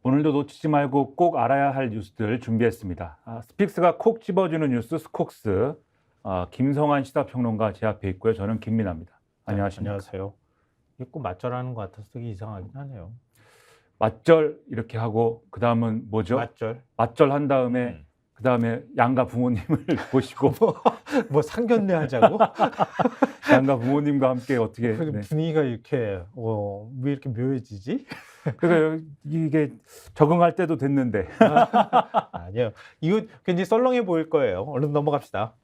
오늘도 놓치지 말고 꼭 알아야 할 뉴스들 준비했습니다. 스픽스가 콕 집어주는 뉴스 스콕스. 김성환 시사평론가 제 앞에 있고요. 저는 김민아입니다. 안녕하십니까? 안녕하세요. 이거 꼭 맞절하는 것 같아서 되게 이상하긴 하네요. 맞절 이렇게 하고 그 다음은 뭐죠? 맞절 한 다음에 그 다음에 양가 부모님을 보시고 뭐 상견례 하자고? 양가 부모님과 함께 어떻게 분위기가 이렇게 왜 이렇게 묘해지지? 그러니까 이게 적응할 때도 됐는데 아니요. 이거 굉장히 썰렁해 보일 거예요. 얼른 넘어갑시다.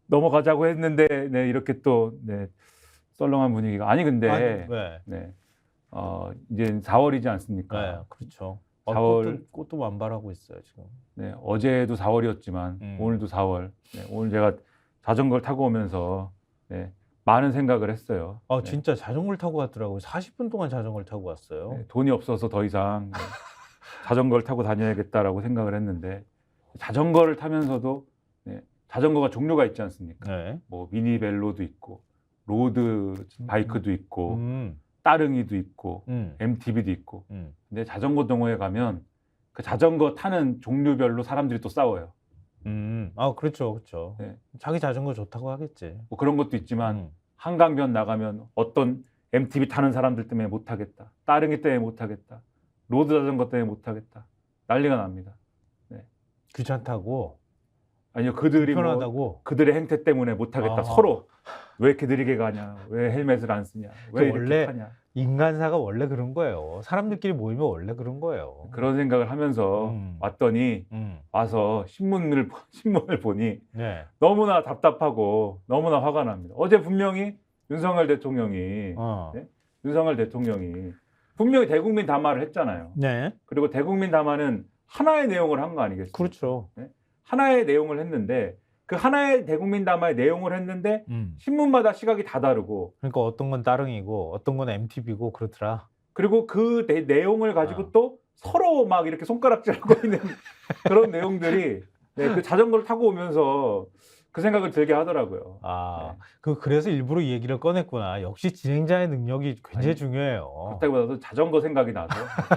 넘어가자고 했는데 이렇게 또 썰렁한 분위기가 근데 이제 4월이지 않습니까? 네, 그렇죠. 4월 꽃도 완발하고 있어요 지금. 어제도 4월이었지만 오늘도 4월. 오늘 제가 자전거를 타고 오면서 많은 생각을 했어요. 진짜 자전거를 타고 갔더라고요. 40분 동안 자전거를 타고 왔어요. 돈이 없어서 더 이상 자전거를 타고 다녀야겠다라고 생각을 했는데 자전거를 타면서도 자전거가 종류가 있지 않습니까? 뭐 미니벨로도 있고 로드 바이크도 있고 따릉이도 있고 MTB도 있고. 근데 자전거 동호회 가면 그 자전거 타는 종류별로 사람들이 또 싸워요. 그렇죠. 자기 자전거 좋다고 하겠지. 뭐 그런 것도 있지만 한강변 나가면 어떤 MTB 타는 사람들 때문에 못 하겠다. 따릉이 때문에 못 하겠다. 로드 자전거 때문에 못 하겠다. 난리가 납니다. 귀찮다고? 아니요, 그들이 불편하다고? 그들의 행태 때문에 못 하겠다. 서로 왜 이렇게 느리게 가냐? 왜 헬멧을 안 쓰냐? 왜 이렇게 원래 타냐? 인간사가 원래 그런 거예요. 사람들끼리 모이면 원래 그런 거예요. 그런 생각을 하면서 왔더니 와서 신문을 보니 너무나 답답하고 너무나 화가 납니다. 어제 분명히 윤석열 대통령이 분명히 대국민 담화를 했잖아요. 그리고 대국민 담화는 하나의 내용을 한 거 아니겠습니까? 그렇죠. 하나의 내용을 했는데 그 하나의 대국민 담화의 내용을 했는데 신문마다 시각이 다 다르고, 그러니까 어떤 건 따릉이고 어떤 건 MTB고 그렇더라. 그리고 그 내용을 가지고 또 서로 막 이렇게 손가락질하고 있는 그런 내용들이 그 자전거를 타고 오면서 그 생각을 들게 하더라고요. 그래서 일부러 이 얘기를 꺼냈구나. 역시 진행자의 능력이 굉장히 중요해요. 그렇다기보다도 자전거 생각이 나서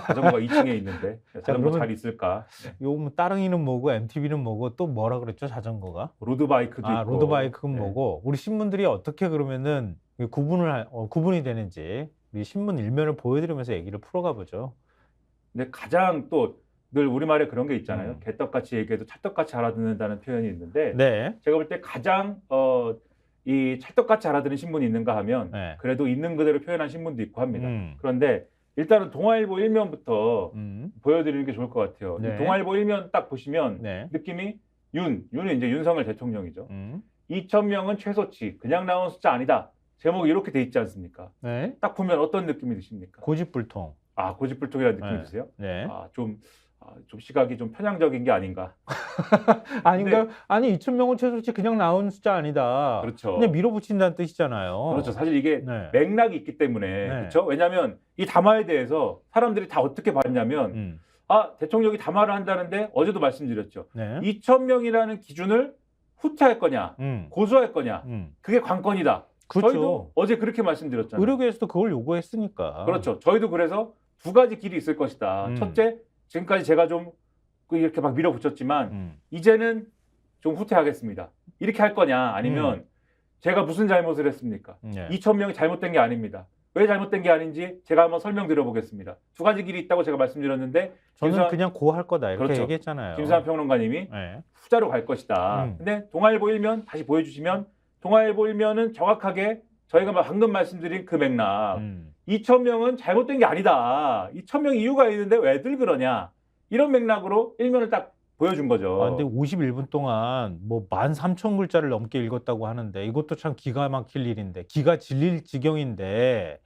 자전거가 2층에 있는데 자전거 잘 있을까? 요 따릉이는 뭐고 MTB는 뭐고 또 뭐라 그랬죠? 자전거가? 로드바이크도 있고. 로드바이크는 뭐고. 우리 신문들이 어떻게 그러면은 구분이 되는지 우리 신문 일면을 보여드리면서 얘기를 풀어가 보죠. 근데 가장 또 늘 우리말에 그런 게 있잖아요. 개떡같이 얘기해도 찰떡같이 알아듣는다는 표현이 있는데 제가 볼 때 가장 이 찰떡같이 알아듣는 신문이 있는가 하면 그래도 있는 그대로 표현한 신문도 있고 합니다. 그런데 일단은 동아일보 1면부터 보여드리는 게 좋을 것 같아요. 이 동아일보 1면 딱 보시면 느낌이 윤은 이제 윤석열 대통령이죠. 2,000명은 최소치, 그냥 나온 숫자 아니다. 제목이 이렇게 돼 있지 않습니까? 딱 보면 어떤 느낌이 드십니까? 고집불통. 고집불통이라는 느낌이 드세요? 좀 시각이 좀 편향적인 게 아닌가? 아닌가요? 아니 2,000명은 최소치 그냥 나온 숫자 아니다. 그렇죠. 그냥 밀어붙인다는 뜻이잖아요. 그렇죠. 사실 이게 맥락이 있기 때문에 그렇죠. 왜냐하면 이 담화에 대해서 사람들이 다 어떻게 봤냐면 대통령이 담화를 한다는데 어제도 말씀드렸죠. 2,000명이라는 기준을 후퇴할 거냐, 고수할 거냐, 그게 관건이다. 그렇죠. 저희도 어제 그렇게 말씀드렸잖아요. 의료계에서도 그걸 요구했으니까. 그렇죠. 저희도 그래서 두 가지 길이 있을 것이다. 첫째, 지금까지 제가 좀 이렇게 막 밀어붙였지만 이제는 좀 후퇴하겠습니다. 이렇게 할 거냐, 아니면 제가 무슨 잘못을 했습니까? 2,000명이 잘못된 게 아닙니다. 왜 잘못된 게 아닌지 제가 한번 설명드려보겠습니다. 두 가지 길이 있다고 제가 말씀드렸는데 저는 그냥 고할 거다 이렇게 그렇죠. 얘기했잖아요. 김수환 평론가님이 후자로 갈 것이다. 근데 동아일보 1면 다시 보여주시면 동아일보 1면은 정확하게 저희가 방금 말씀드린 그 맥락 2,000명은 잘못된 게 아니다. 2,000명 이유가 있는데 왜들 그러냐. 이런 맥락으로 1면을 딱 보여준 거죠. 근데 51분 동안 뭐 13,000글자를 넘게 읽었다고 하는데 이것도 참 기가 막힐 일인데 기가 질릴 지경인데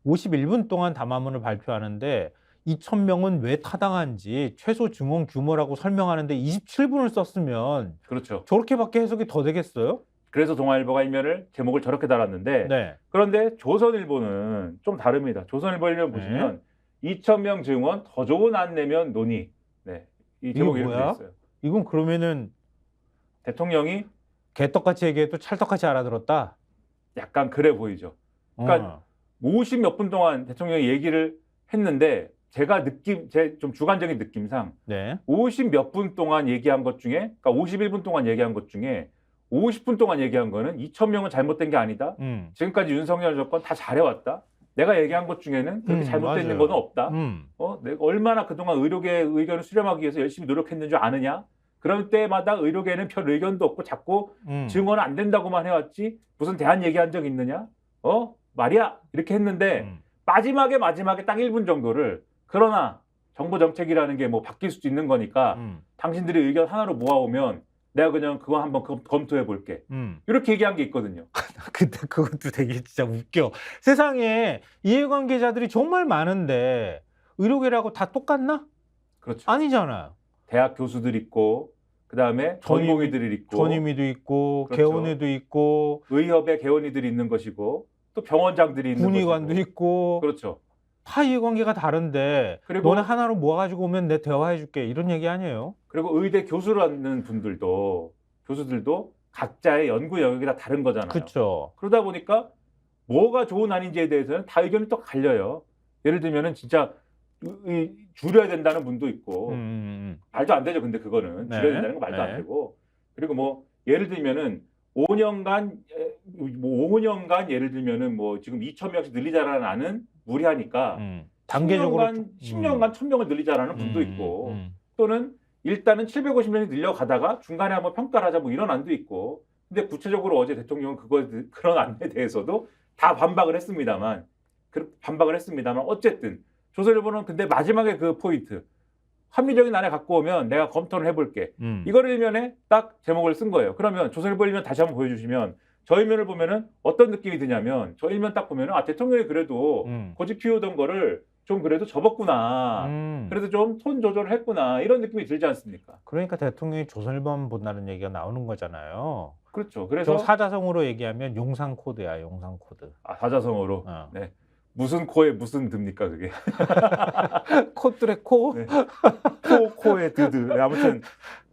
51분 동안 담화문을 발표하는데 2,000명은 왜 타당한지 최소 증원 규모라고 설명하는데 27분을 썼으면 그렇죠. 저렇게밖에 해석이 더 되겠어요? 그래서 동아일보가 1면을 제목을 저렇게 달았는데 그런데 조선일보는 좀 다릅니다. 조선일보 1면 보시면 2,000명 증원 더 좋은 안 내면 논의. 이 제목이 이렇게 돼 있어요. 이건 그러면은 대통령이 개떡같이 얘기해도 찰떡같이 알아들었다. 약간 그래 보이죠. 그러니까 50 몇 분 동안 대통령이 얘기를 했는데 제가 제 좀 주관적인 느낌상 네. 50 몇 분 동안 얘기한 것 중에, 그러니까 51분 동안 얘기한 것 중에 50분 동안 얘기한 거는 2,000명은 잘못된 게 아니다. 지금까지 윤석열 정권 다 잘해왔다. 내가 얘기한 것 중에는 그렇게 잘못된 맞아요. 거는 없다. 내가 얼마나 그동안 의료계의 의견을 수렴하기 위해서 열심히 노력했는 줄 아느냐. 그럴 때마다 의료계는 별 의견도 없고 자꾸 증언은 안 된다고만 해왔지 무슨 대안 얘기한 적 있느냐? 말이야. 이렇게 했는데 마지막에 딱 1분 정도를 그러나 정부 정책이라는 게 뭐 바뀔 수도 있는 거니까 당신들이 의견 하나로 모아오면 내가 그냥 그거 한번 검토해 볼게. 이렇게 얘기한 게 있거든요. 근데 그것도 되게 진짜 웃겨. 세상에 이해관계자들이 정말 많은데 의료계라고 다 똑같나? 그렇죠. 아니잖아요. 대학 교수들 있고 그다음에 전공의들이 있고 전임의도 있고 그렇죠. 개원의도 있고 의협의 개원의들이 있는 것이고 또 병원장들이 있는 군의관도 것이고. 있고 그렇죠. 다 이해관계가 다른데 그리고 너네 하나로 모아가지고 오면 내 대화해줄게 이런 얘기 아니에요? 그리고 의대 교수라는 교수들도 각자의 연구 영역이 다 다른 거잖아요. 그렇죠. 그러다 보니까 뭐가 좋은 아닌지에 대해서는 다 의견이 또 갈려요. 예를 들면은 진짜 줄여야 된다는 분도 있고 말도 안 되죠. 근데 그거는 줄여야 된다는 건 말도 안 되고 그리고 뭐 예를 들면은 5년간 예를 들면은 뭐 지금 2,000명씩 늘리자라는 무리하니까 단계적으로 10년간 1,000명을 늘리자라는 분도 있고 또는 일단은 750명이 늘려가다가 중간에 한번 평가를 하자 뭐 이런 안도 있고 근데 구체적으로 어제 대통령은 그런 안에 대해서도 다 반박을 했습니다만 어쨌든 조선일보는 근데 마지막에 그 포인트 합리적인 안에 갖고 오면 내가 검토를 해볼게. 이걸 일면에 딱 제목을 쓴 거예요. 그러면 조선일보 일면 다시 한번 보여주시면 저 일면을 보면은 어떤 느낌이 드냐면 저 일면 딱 보면은 대통령이 그래도 고집 피우던 거를 좀 그래도 접었구나. 그래도 좀 톤 조절을 했구나. 이런 느낌이 들지 않습니까? 그러니까 대통령이 조선일보만 본다는 얘기가 나오는 거잖아요. 그렇죠. 그래서 사자성어로 얘기하면 용상 코드야, 용상 코드. 사자성어로. 네. 무슨 코에 무슨 듭니까 그게? 코들의 코? 네. 코에 드드. 네, 아무튼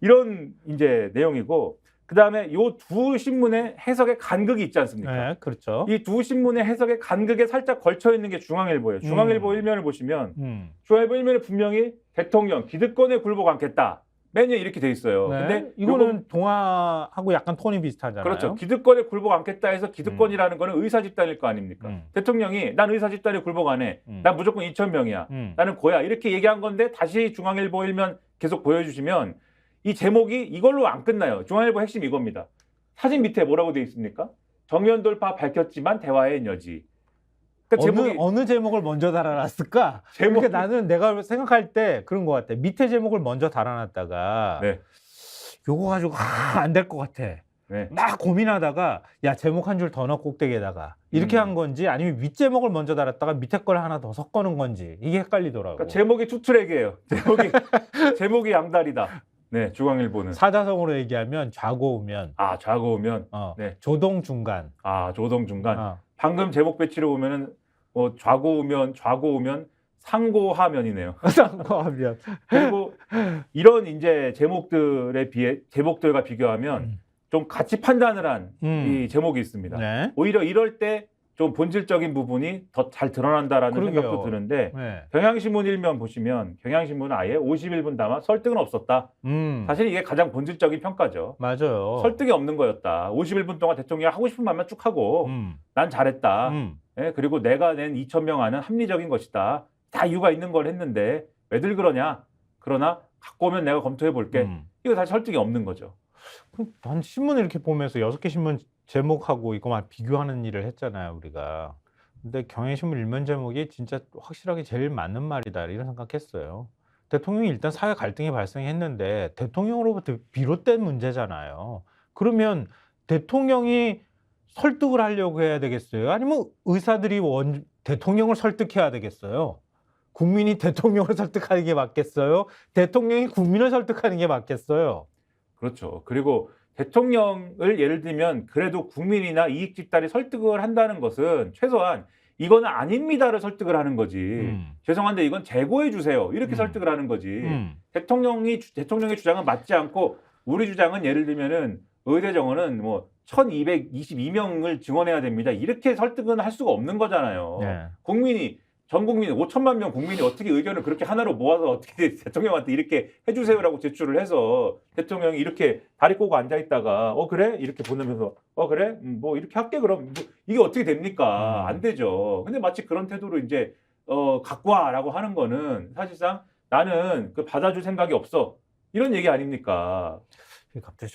이런 이제 내용이고 그다음에 요 두 신문의 해석의 간극이 있지 않습니까? 네, 그렇죠. 이 두 신문의 해석의 간극에 살짝 걸쳐 있는 게 중앙일보예요. 중앙일보 일면을 보시면 중앙일보 일면에 분명히 대통령 기득권에 굴복 않겠다. 매년 이렇게 돼 있어요. 네. 근데 이거는 동화하고 약간 톤이 비슷하잖아요. 그렇죠. 기득권에 굴복 않겠다 해서 기득권이라는 거는 의사 집단일 거 아닙니까? 대통령이 난 의사 집단에 굴복 안 해. 난 무조건 2,000명이야. 나는 고야. 이렇게 얘기한 건데 다시 중앙일보 일면 계속 보여주시면 이 제목이 이걸로 안 끝나요. 중앙일보 핵심 이겁니다. 사진 밑에 뭐라고 돼 있습니까? 정면 돌파 밝혔지만 대화의 여지. 그러니까 어느 제목을 먼저 달아놨을까? 그러니까 나는 내가 생각할 때 그런 것 같아. 밑에 제목을 먼저 달아놨다가 요거 가지고 안 될 것 같아. 막 고민하다가 야 제목 한 줄 더 넣어 꼭대기에다가 이렇게 한 건지 아니면 윗제목을 먼저 달았다가 밑에 걸 하나 더 섞어놓은 건지 이게 헷갈리더라고. 그러니까 제목이 투트랙이에요. 제목이 양다리다. 네, 중앙일보는 사자성어로 얘기하면 좌고우면. 좌고우면. 네. 조동 중간. 조동 중간. 방금 제목 배치를 보면은 좌고우면 상고하면이네요. 상고하면. 그리고 이런 이제 제목들과 비교하면 좀 가치 판단을 한 이 제목이 있습니다. 네. 오히려 이럴 때 좀 본질적인 부분이 더 잘 드러난다라는 생각도 드는데 경향신문 일면 보시면 경향신문은 아예 51분 담아 설득은 없었다. 사실 이게 가장 본질적인 평가죠. 맞아요. 설득이 없는 거였다. 51분 동안 대통령이 하고 싶은 말만 쭉 하고 난 잘했다. 그리고 내가 낸 2,000명 안은 합리적인 것이다. 다 이유가 있는 걸 했는데 왜들 그러냐. 그러나 갖고 오면 내가 검토해 볼게. 이거 사실 설득이 없는 거죠. 난 신문을 이렇게 보면서 6개 신문 제목하고 이거만 비교하는 일을 했잖아요, 우리가. 근데 경향신문 일면 제목이 진짜 확실하게 제일 맞는 말이다 이런 생각했어요. 대통령이 일단 사회 갈등이 발생했는데 대통령으로부터 비롯된 문제잖아요. 그러면 대통령이 설득을 하려고 해야 되겠어요? 아니면 의사들이 대통령을 설득해야 되겠어요? 국민이 대통령을 설득하는 게 맞겠어요? 대통령이 국민을 설득하는 게 맞겠어요? 그렇죠. 그리고 대통령을 예를 들면 그래도 국민이나 이익 집단이 설득을 한다는 것은 최소한 이거는 아닙니다를 설득을 하는 거지. 죄송한데 이건 재고해 주세요. 이렇게 설득을 하는 거지. 대통령의 주장은 맞지 않고 우리 주장은 예를 들면은 의대 정원은 뭐 1222명을 증원해야 됩니다. 이렇게 설득은 할 수가 없는 거잖아요. 네. 전 국민 5천만 명 국민이 어떻게 의견을 그렇게 하나로 모아서 어떻게 대통령한테 이렇게 해주세요라고 제출을 해서 대통령이 이렇게 다리 꼬고 앉아 있다가 그래? 이렇게 보내면서 그래? 뭐 이렇게 할게 그럼 뭐 이게 어떻게 됩니까? 안 되죠. 근데 마치 그런 태도로 이제 갖고 와라고 하는 거는 사실상 나는 그 받아줄 생각이 없어. 이런 얘기 아닙니까? 갑자기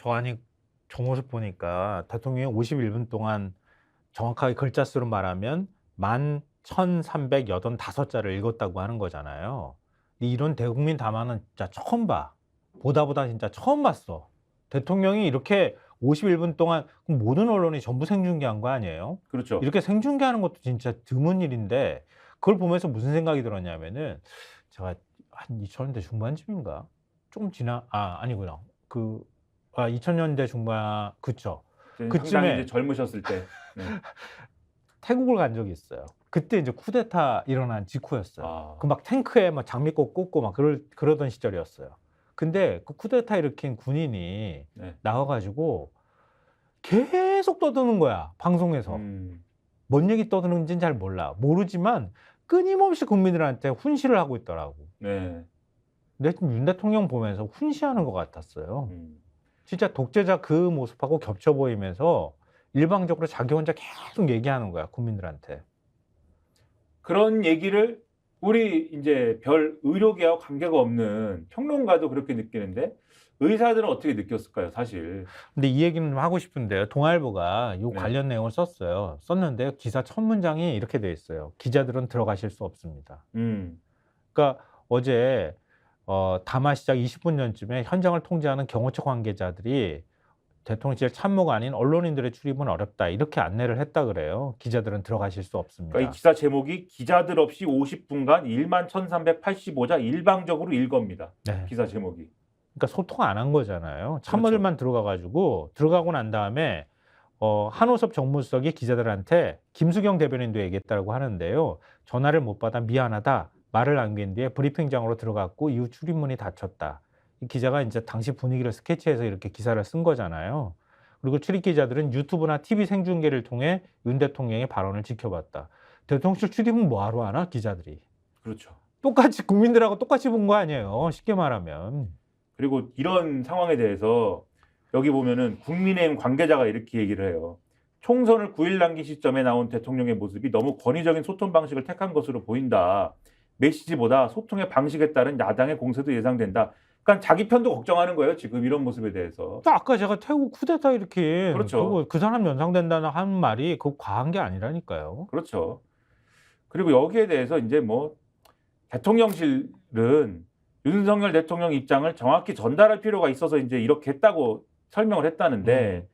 저 모습 보니까 대통령이 51분 동안 정확하게 글자 수로 말하면 11,385자를 읽었다고 하는 거잖아요. 이런 대국민 담화는 진짜 처음 봐. 보다 진짜 처음 봤어. 대통령이 이렇게 51분 동안 모든 언론이 전부 생중계한 거 아니에요? 그렇죠. 이렇게 생중계하는 것도 진짜 드문 일인데 그걸 보면서 무슨 생각이 들었냐면은 제가 한 2000년대 중반쯤인가? 조금 아니구나. 2000년대 중반, 그쵸. 그쯤에 이제 젊으셨을 때. 네. 태국을 간 적이 있어요. 그때 이제 쿠데타 일어난 직후였어요. 그 막 탱크에 막 장미꽃 꽂고 막 그러던 시절이었어요. 근데 그 쿠데타 일으킨 군인이 나와가지고 계속 떠드는 거야, 방송에서. 뭔 얘기 떠드는지는 잘 모르지만 끊임없이 국민들한테 훈시를 하고 있더라고. 네. 근데 윤 대통령 보면서 훈시하는 것 같았어요. 진짜 독재자 그 모습하고 겹쳐 보이면서 일방적으로 자기 혼자 계속 얘기하는 거야, 국민들한테. 그런 얘기를 우리 이제 별 의료계와 관계가 없는 평론가도 그렇게 느끼는데 의사들은 어떻게 느꼈을까요, 사실? 근데 이 얘기는 좀 하고 싶은데요. 동아일보가 이 관련 내용을 썼어요. 썼는데 기사 첫 문장이 이렇게 돼 있어요. 기자들은 들어가실 수 없습니다. 그러니까 어제 담화 시작 20분 전쯤에 현장을 통제하는 경호처 관계자들이 대통령실 참모가 아닌 언론인들의 출입은 어렵다 이렇게 안내를 했다 그래요. 기자들은 들어가실 수 없습니다. 그러니까 이 기사 제목이 기자들 없이 50분간 11,385자 일방적으로 일겁니다. 네. 기사 제목이. 그러니까 소통 안 한 거잖아요. 참모들만 들어가고 난 다음에 한호섭 정무수석이 기자들한테 김수경 대변인도 얘기했다고 하는데요. 전화를 못 받아 미안하다. 말을 남긴 뒤에 브리핑장으로 들어갔고 이후 출입문이 닫혔다. 이 기자가 이제 당시 분위기를 스케치해서 이렇게 기사를 쓴 거잖아요. 그리고 출입 기자들은 유튜브나 TV 생중계를 통해 윤 대통령의 발언을 지켜봤다. 대통령실 출입은 뭐하러 하나? 기자들이. 그렇죠. 똑같이 국민들하고 똑같이 본 거 아니에요. 쉽게 말하면. 그리고 이런 상황에 대해서 여기 보면은 국민의힘 관계자가 이렇게 얘기를 해요. 총선을 9일 남긴 시점에 나온 대통령의 모습이 너무 권위적인 소통 방식을 택한 것으로 보인다. 메시지보다 소통의 방식에 따른 야당의 공세도 예상된다. 그러니까 자기 편도 걱정하는 거예요. 지금 이런 모습에 대해서. 아까 제가 태국 쿠데타 이렇게 그렇죠. 그 사람 연상된다는 한 말이 그 과한 게 아니라니까요. 그렇죠. 그리고 여기에 대해서 이제 뭐 대통령실은 윤석열 대통령 입장을 정확히 전달할 필요가 있어서 이제 이렇게 했다고 설명을 했다는데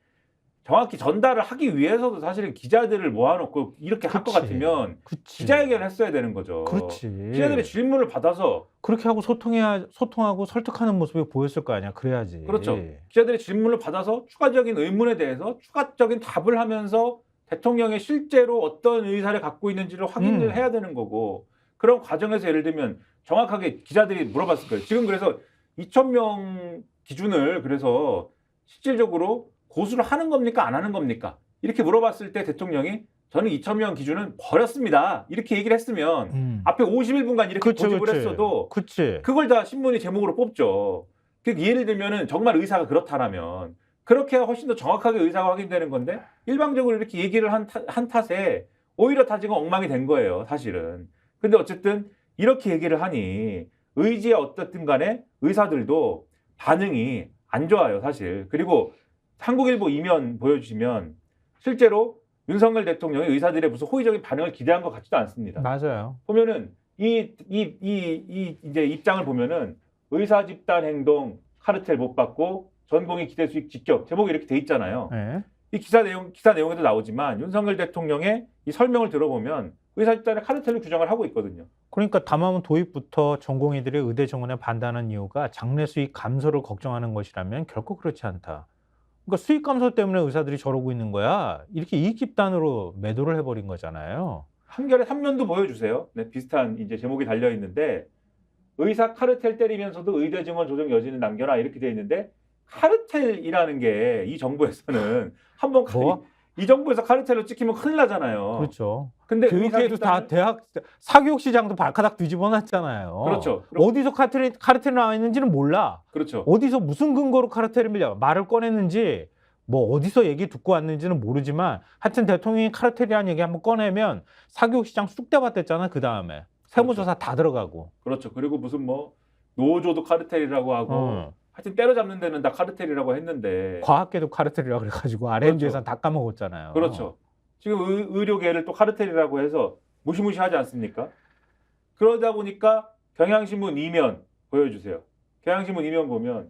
정확히 전달을 하기 위해서도 사실은 기자들을 모아놓고 이렇게 할 것 같으면 기자회견을 했어야 되는 거죠. 그렇지. 기자들의 질문을 받아서 그렇게 하고 소통하고 설득하는 모습이 보였을 거 아니야. 그래야지. 그렇죠. 기자들의 질문을 받아서 추가적인 의문에 대해서 추가적인 답을 하면서 대통령이 실제로 어떤 의사를 갖고 있는지를 확인을 해야 되는 거고 그런 과정에서 예를 들면 정확하게 기자들이 물어봤을 거예요. 지금 그래서 2,000명 기준을 그래서 실질적으로 고수를 하는 겁니까? 안 하는 겁니까? 이렇게 물어봤을 때 대통령이 저는 2,000명 기준은 버렸습니다. 이렇게 얘기를 했으면 앞에 51분간 이렇게 고집을 했어도 그걸 다 신문이 제목으로 뽑죠. 예를 들면은 정말 의사가 그렇다라면 그렇게 훨씬 더 정확하게 의사가 확인되는 건데 일방적으로 이렇게 얘기를 한 탓에 오히려 다 지금 엉망이 된 거예요. 사실은. 근데 어쨌든 이렇게 얘기를 하니 의지에 어떻든 간에 의사들도 반응이 안 좋아요. 사실. 그리고 한국일보 이면 보여주시면 실제로 윤석열 대통령이 의사들의 무슨 호의적인 반응을 기대한 것 같지도 않습니다. 맞아요. 보면은 이제 입장을 보면은 의사 집단 행동 카르텔 못 받고 전공의 기대 수익 직격 제목이 이렇게 돼 있잖아요. 네. 이 기사 내용에도 나오지만 윤석열 대통령의 이 설명을 들어보면 의사 집단의 카르텔을 규정을 하고 있거든요. 그러니까 담화문 도입부터 전공의들의 의대 정원에 반대하는 이유가 장래 수익 감소를 걱정하는 것이라면 결코 그렇지 않다. 그러니까 수익 감소 때문에 의사들이 저러고 있는 거야. 이렇게 이익 집단으로 매도를 해버린 거잖아요. 한겨레 3면도 보여주세요. 네, 비슷한 이제 제목이 달려 있는데 의사 카르텔 때리면서도 의대 증원 조정 여지는 남겨라 이렇게 돼 있는데 카르텔이라는 게 이 정부에서는 한번 뭐? 이 정부에서 카르텔로 찍히면 큰일 나잖아요. 그렇죠. 근데 교육계도 다 대학 사교육 시장도 발가락 뒤집어 놨잖아요. 그렇죠. 어디서 카르텔이 나와 있는지는 몰라. 그렇죠. 어디서 무슨 근거로 카르텔을 밀려 말을 꺼냈는지 뭐 어디서 얘기 듣고 왔는지는 모르지만 하여튼 대통령이 카르텔이라는 얘기 한번 꺼내면 사교육 시장 쑥대밭 됐잖아. 그 다음에 세무조사 다 들어가고. 그렇죠. 그리고 무슨 뭐 노조도 카르텔이라고 하고 하여튼 때려잡는 데는 다 카르텔이라고 했는데 과학계도 카르텔이라고 그래가지고 R&D 예산 다 까먹었잖아요. 그렇죠. 지금 의료계를 또 카르텔이라고 해서 무시무시하지 않습니까? 그러다 보니까 경향신문 2면 보여주세요. 경향신문 2면 보면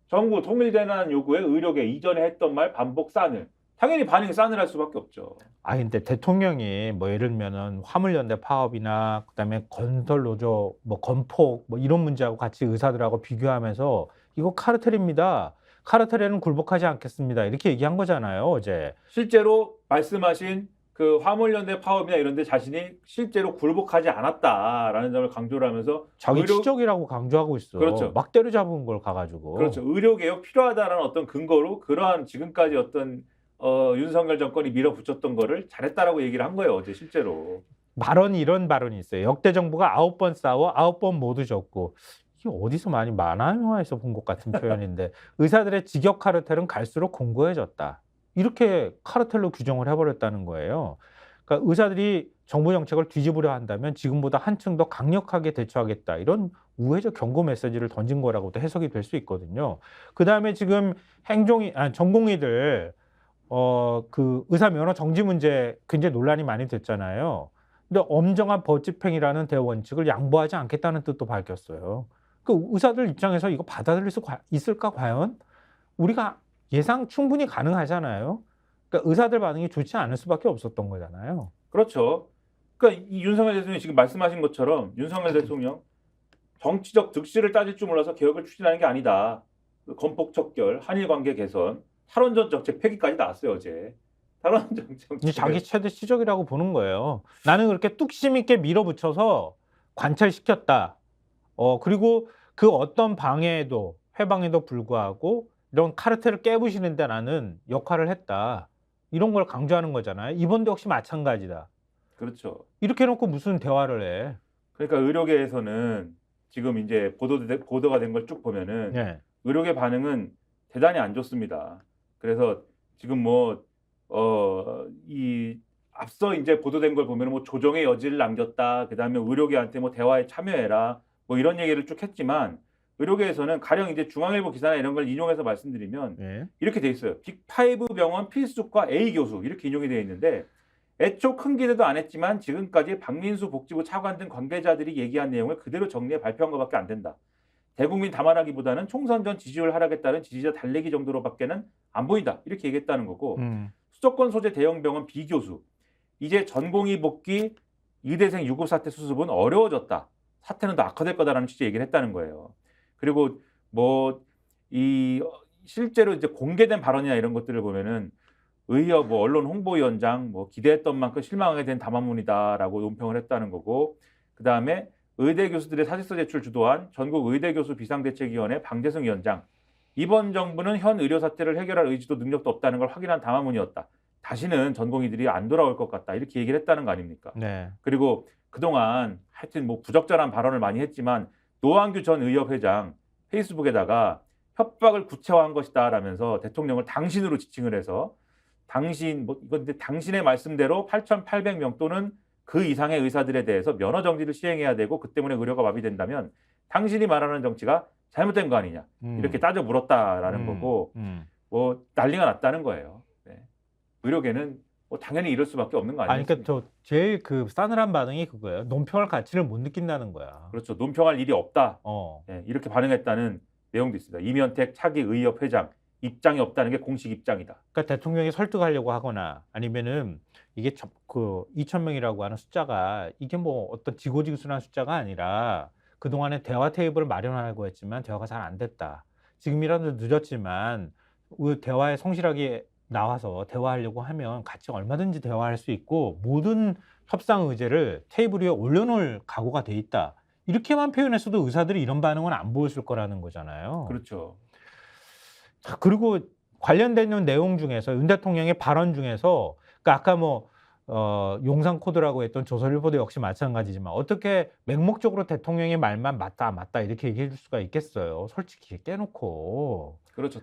정부 통일대란 요구에 의료계 이전에 했던 말 반복 싸늘. 당연히 반응이 싸늘할 수밖에 없죠. 근데 대통령이 뭐 예를 들면은 화물연대 파업이나 그다음에 건설노조 뭐 건폭 뭐 이런 문제하고 같이 의사들하고 비교하면서 이거 카르텔입니다. 카르텔에는 굴복하지 않겠습니다. 이렇게 얘기한 거잖아요, 어제. 실제로 말씀하신 그 화물연대 파업이나 이런 데 자신이 실제로 굴복하지 않았다라는 점을 강조를 하면서 자기 지적이라고 강조하고 있어. 그렇죠. 막 때려잡은 걸 가가지고. 그렇죠. 의료개혁 필요하다라는 어떤 근거로 그러한 지금까지 어떤 윤석열 정권이 밀어붙였던 거를 잘했다라고 얘기를 한 거예요, 어제 실제로. 발언이 이런 발언이 있어요. 역대 정부가 9번 싸워 9번 모두 졌고. 이게 어디서 많이 만화 영화에서 본 것 같은 표현인데 의사들의 직역 카르텔은 갈수록 공고해졌다. 이렇게 카르텔로 규정을 해버렸다는 거예요. 그러니까 의사들이 정부 정책을 뒤집으려 한다면 지금보다 한층 더 강력하게 대처하겠다. 이런 우회적 경고 메시지를 던진 거라고도 해석이 될 수 있거든요. 그다음에 지금 전공의들 그 의사 면허 정지 문제 굉장히 논란이 많이 됐잖아요. 근데 엄정한 법 집행이라는 대원칙을 양보하지 않겠다는 뜻도 밝혔어요. 그 의사들 입장에서 이거 받아들일 수 있을까 과연? 우리가 예상 충분히 가능하잖아요. 그러니까 의사들 반응이 좋지 않을 수밖에 없었던 거잖아요. 그렇죠. 그러니까 이 윤석열 대통령이 지금 말씀하신 것처럼 윤석열 대통령 정치적 득실을 따질 줄 몰라서 개혁을 추진하는 게 아니다. 건폭 척결, 한일 관계 개선, 탈원전 정책 폐기까지 나왔어요 어제. 탈원전 정책. 자기 최대 시적이라고 보는 거예요. 나는 그렇게 뚝심 있게 밀어붙여서 관철시켰다. 그리고 그 어떤 방해에도 회방에도 불구하고 이런 카르텔을 깨부시는데 나는 역할을 했다. 이런 걸 강조하는 거잖아요. 이번도 역시 마찬가지다. 그렇죠. 이렇게 해놓고 무슨 대화를 해. 그러니까 의료계에서는 지금 이제 보도가 된 걸 쭉 보면은 네. 의료계 반응은 대단히 안 좋습니다. 그래서 지금 이 앞서 이제 보도된 걸 보면 뭐 조정의 여지를 남겼다. 그다음에 의료계한테 뭐 대화에 참여해라. 뭐 이런 얘기를 쭉 했지만 의료계에서는 가령 이제 중앙일보 기사나 이런 걸 인용해서 말씀드리면 이렇게 돼 있어요. 빅5 병원 필수과 A 교수 이렇게 인용이 되어 있는데 애초 큰 기대도 안 했지만 지금까지 박민수 복지부 차관 등 관계자들이 얘기한 내용을 그대로 정리해 발표한 것밖에 안 된다. 대국민 담화라기보다는 총선 전 지지율 하락에 따른 지지자 달래기 정도로밖에는 안 보인다. 이렇게 얘기했다는 거고 수도권 소재 대형 병원 B 교수 이제 전공의 복귀 의대생 유급 사태 수습은 어려워졌다. 사태는 더 악화될 거다라는 취지의 얘기를 했다는 거예요. 그리고 실제로 이제 공개된 발언이나 이런 것들을 보면은 의협 언론 홍보위원장 기대했던 만큼 실망하게 된 담화문이다라고 논평을 했다는 거고 그다음에 의대 교수들의 사직서 제출 주도한 전국 의대교수 비상대책위원회 방재승 위원장 이번 정부는 현 의료 사태를 해결할 의지도 능력도 없다는 걸 확인한 담화문이었다. 다시는 전공의들이 안 돌아올 것 같다. 이렇게 얘기를 했다는 거 아닙니까? 네. 그리고 그동안 하여튼 부적절한 발언을 많이 했지만 노한규 전 의협 회장 페이스북에다가 협박을 구체화한 것이다라면서 대통령을 당신으로 지칭을 해서 당신의 말씀대로 8,800명 또는 그 이상의 의사들에 대해서 면허 정지를 시행해야 되고 그 때문에 의료가 마비된다면 당신이 말하는 정치가 잘못된 거 아니냐 이렇게 따져 물었다라는 거고 난리가 났다는 거예요. 네. 의료계는 당연히 이럴 수밖에 없는 거 아니겠습니까? 그러니까 제일 그 싸늘한 반응이 그거예요. 논평할 가치를 못 느낀다는 거야. 그렇죠. 논평할 일이 없다. 네, 이렇게 반응했다는 내용도 있습니다. 이면택 차기 의협 회장 입장이 없다는 게 공식 입장이다. 그러니까 대통령이 설득하려고 하거나 아니면은 이게 그 2,000명이라고 하는 숫자가 이게 뭐 어떤 지고지순한 숫자가 아니라 그동안에 대화 테이블을 마련하려고 했지만 대화가 잘 안 됐다. 지금이라도 늦었지만 대화에 성실하게 나와서 대화하려고 하면 같이 얼마든지 대화할 수 있고 모든 협상 의제를 테이블 위에 올려놓을 각오가 돼 있다. 이렇게만 표현했어도 의사들이 이런 반응은 안 보였을 거라는 거잖아요. 그렇죠. 그리고 관련된 내용 중에서 윤 대통령의 발언 중에서 그러니까 아까 뭐 용산 코드라고 했던 조선일보도 역시 마찬가지지만 어떻게 맹목적으로 대통령의 말만 맞다 이렇게 얘기해 줄 수가 있겠어요. 솔직히 깨놓고. 그렇죠.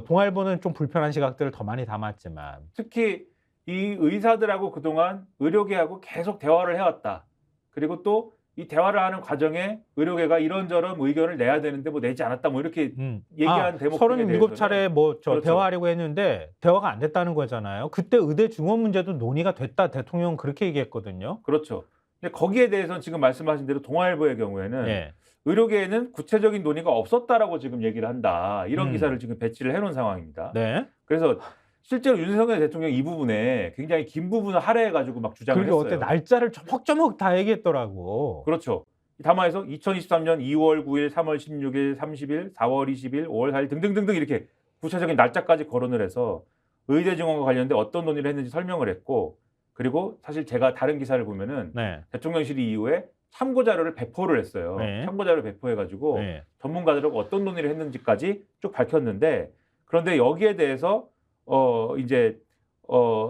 동아일보는 좀 불편한 시각들을 더 많이 담았지만 특히 이 의사들하고 그동안 의료계하고 계속 대화를 해왔다. 그리고 또 이 대화를 하는 과정에 의료계가 이런저런 의견을 내야 되는데 뭐 내지 않았다 뭐 이렇게 얘기한 대목 37차례 그렇죠. 대화하려고 했는데 대화가 안 됐다는 거잖아요. 그때 의대 증원 문제도 논의가 됐다. 대통령은 그렇게 얘기했거든요. 그렇죠. 근데 거기에 대해서는 지금 말씀하신 대로 동아일보의 경우에는 예. 의료계에는 구체적인 논의가 없었다라고 지금 얘기를 한다. 이런 기사를 지금 배치를 해놓은 상황입니다. 네. 그래서 실제로 윤석열 대통령이 이 부분에 굉장히 긴 부분을 할애해가지고 막 주장을 했어요. 그리고 어때 날짜를 조목조목 다 얘기했더라고. 그렇죠. 담화에서 2023년 2월 9일, 3월 16일, 30일, 4월 20일, 5월 4일 등등등등 이렇게 구체적인 날짜까지 거론을 해서 의대 증원과 관련된 어떤 논의를 했는지 설명을 했고, 그리고 사실 제가 다른 기사를 보면은 대통령실이 이후에 참고 자료를 배포를 했어요. 참고 자료를 배포해가지고 전문가들하고 어떤 논의를 했는지까지 쭉 밝혔는데, 그런데 여기에 대해서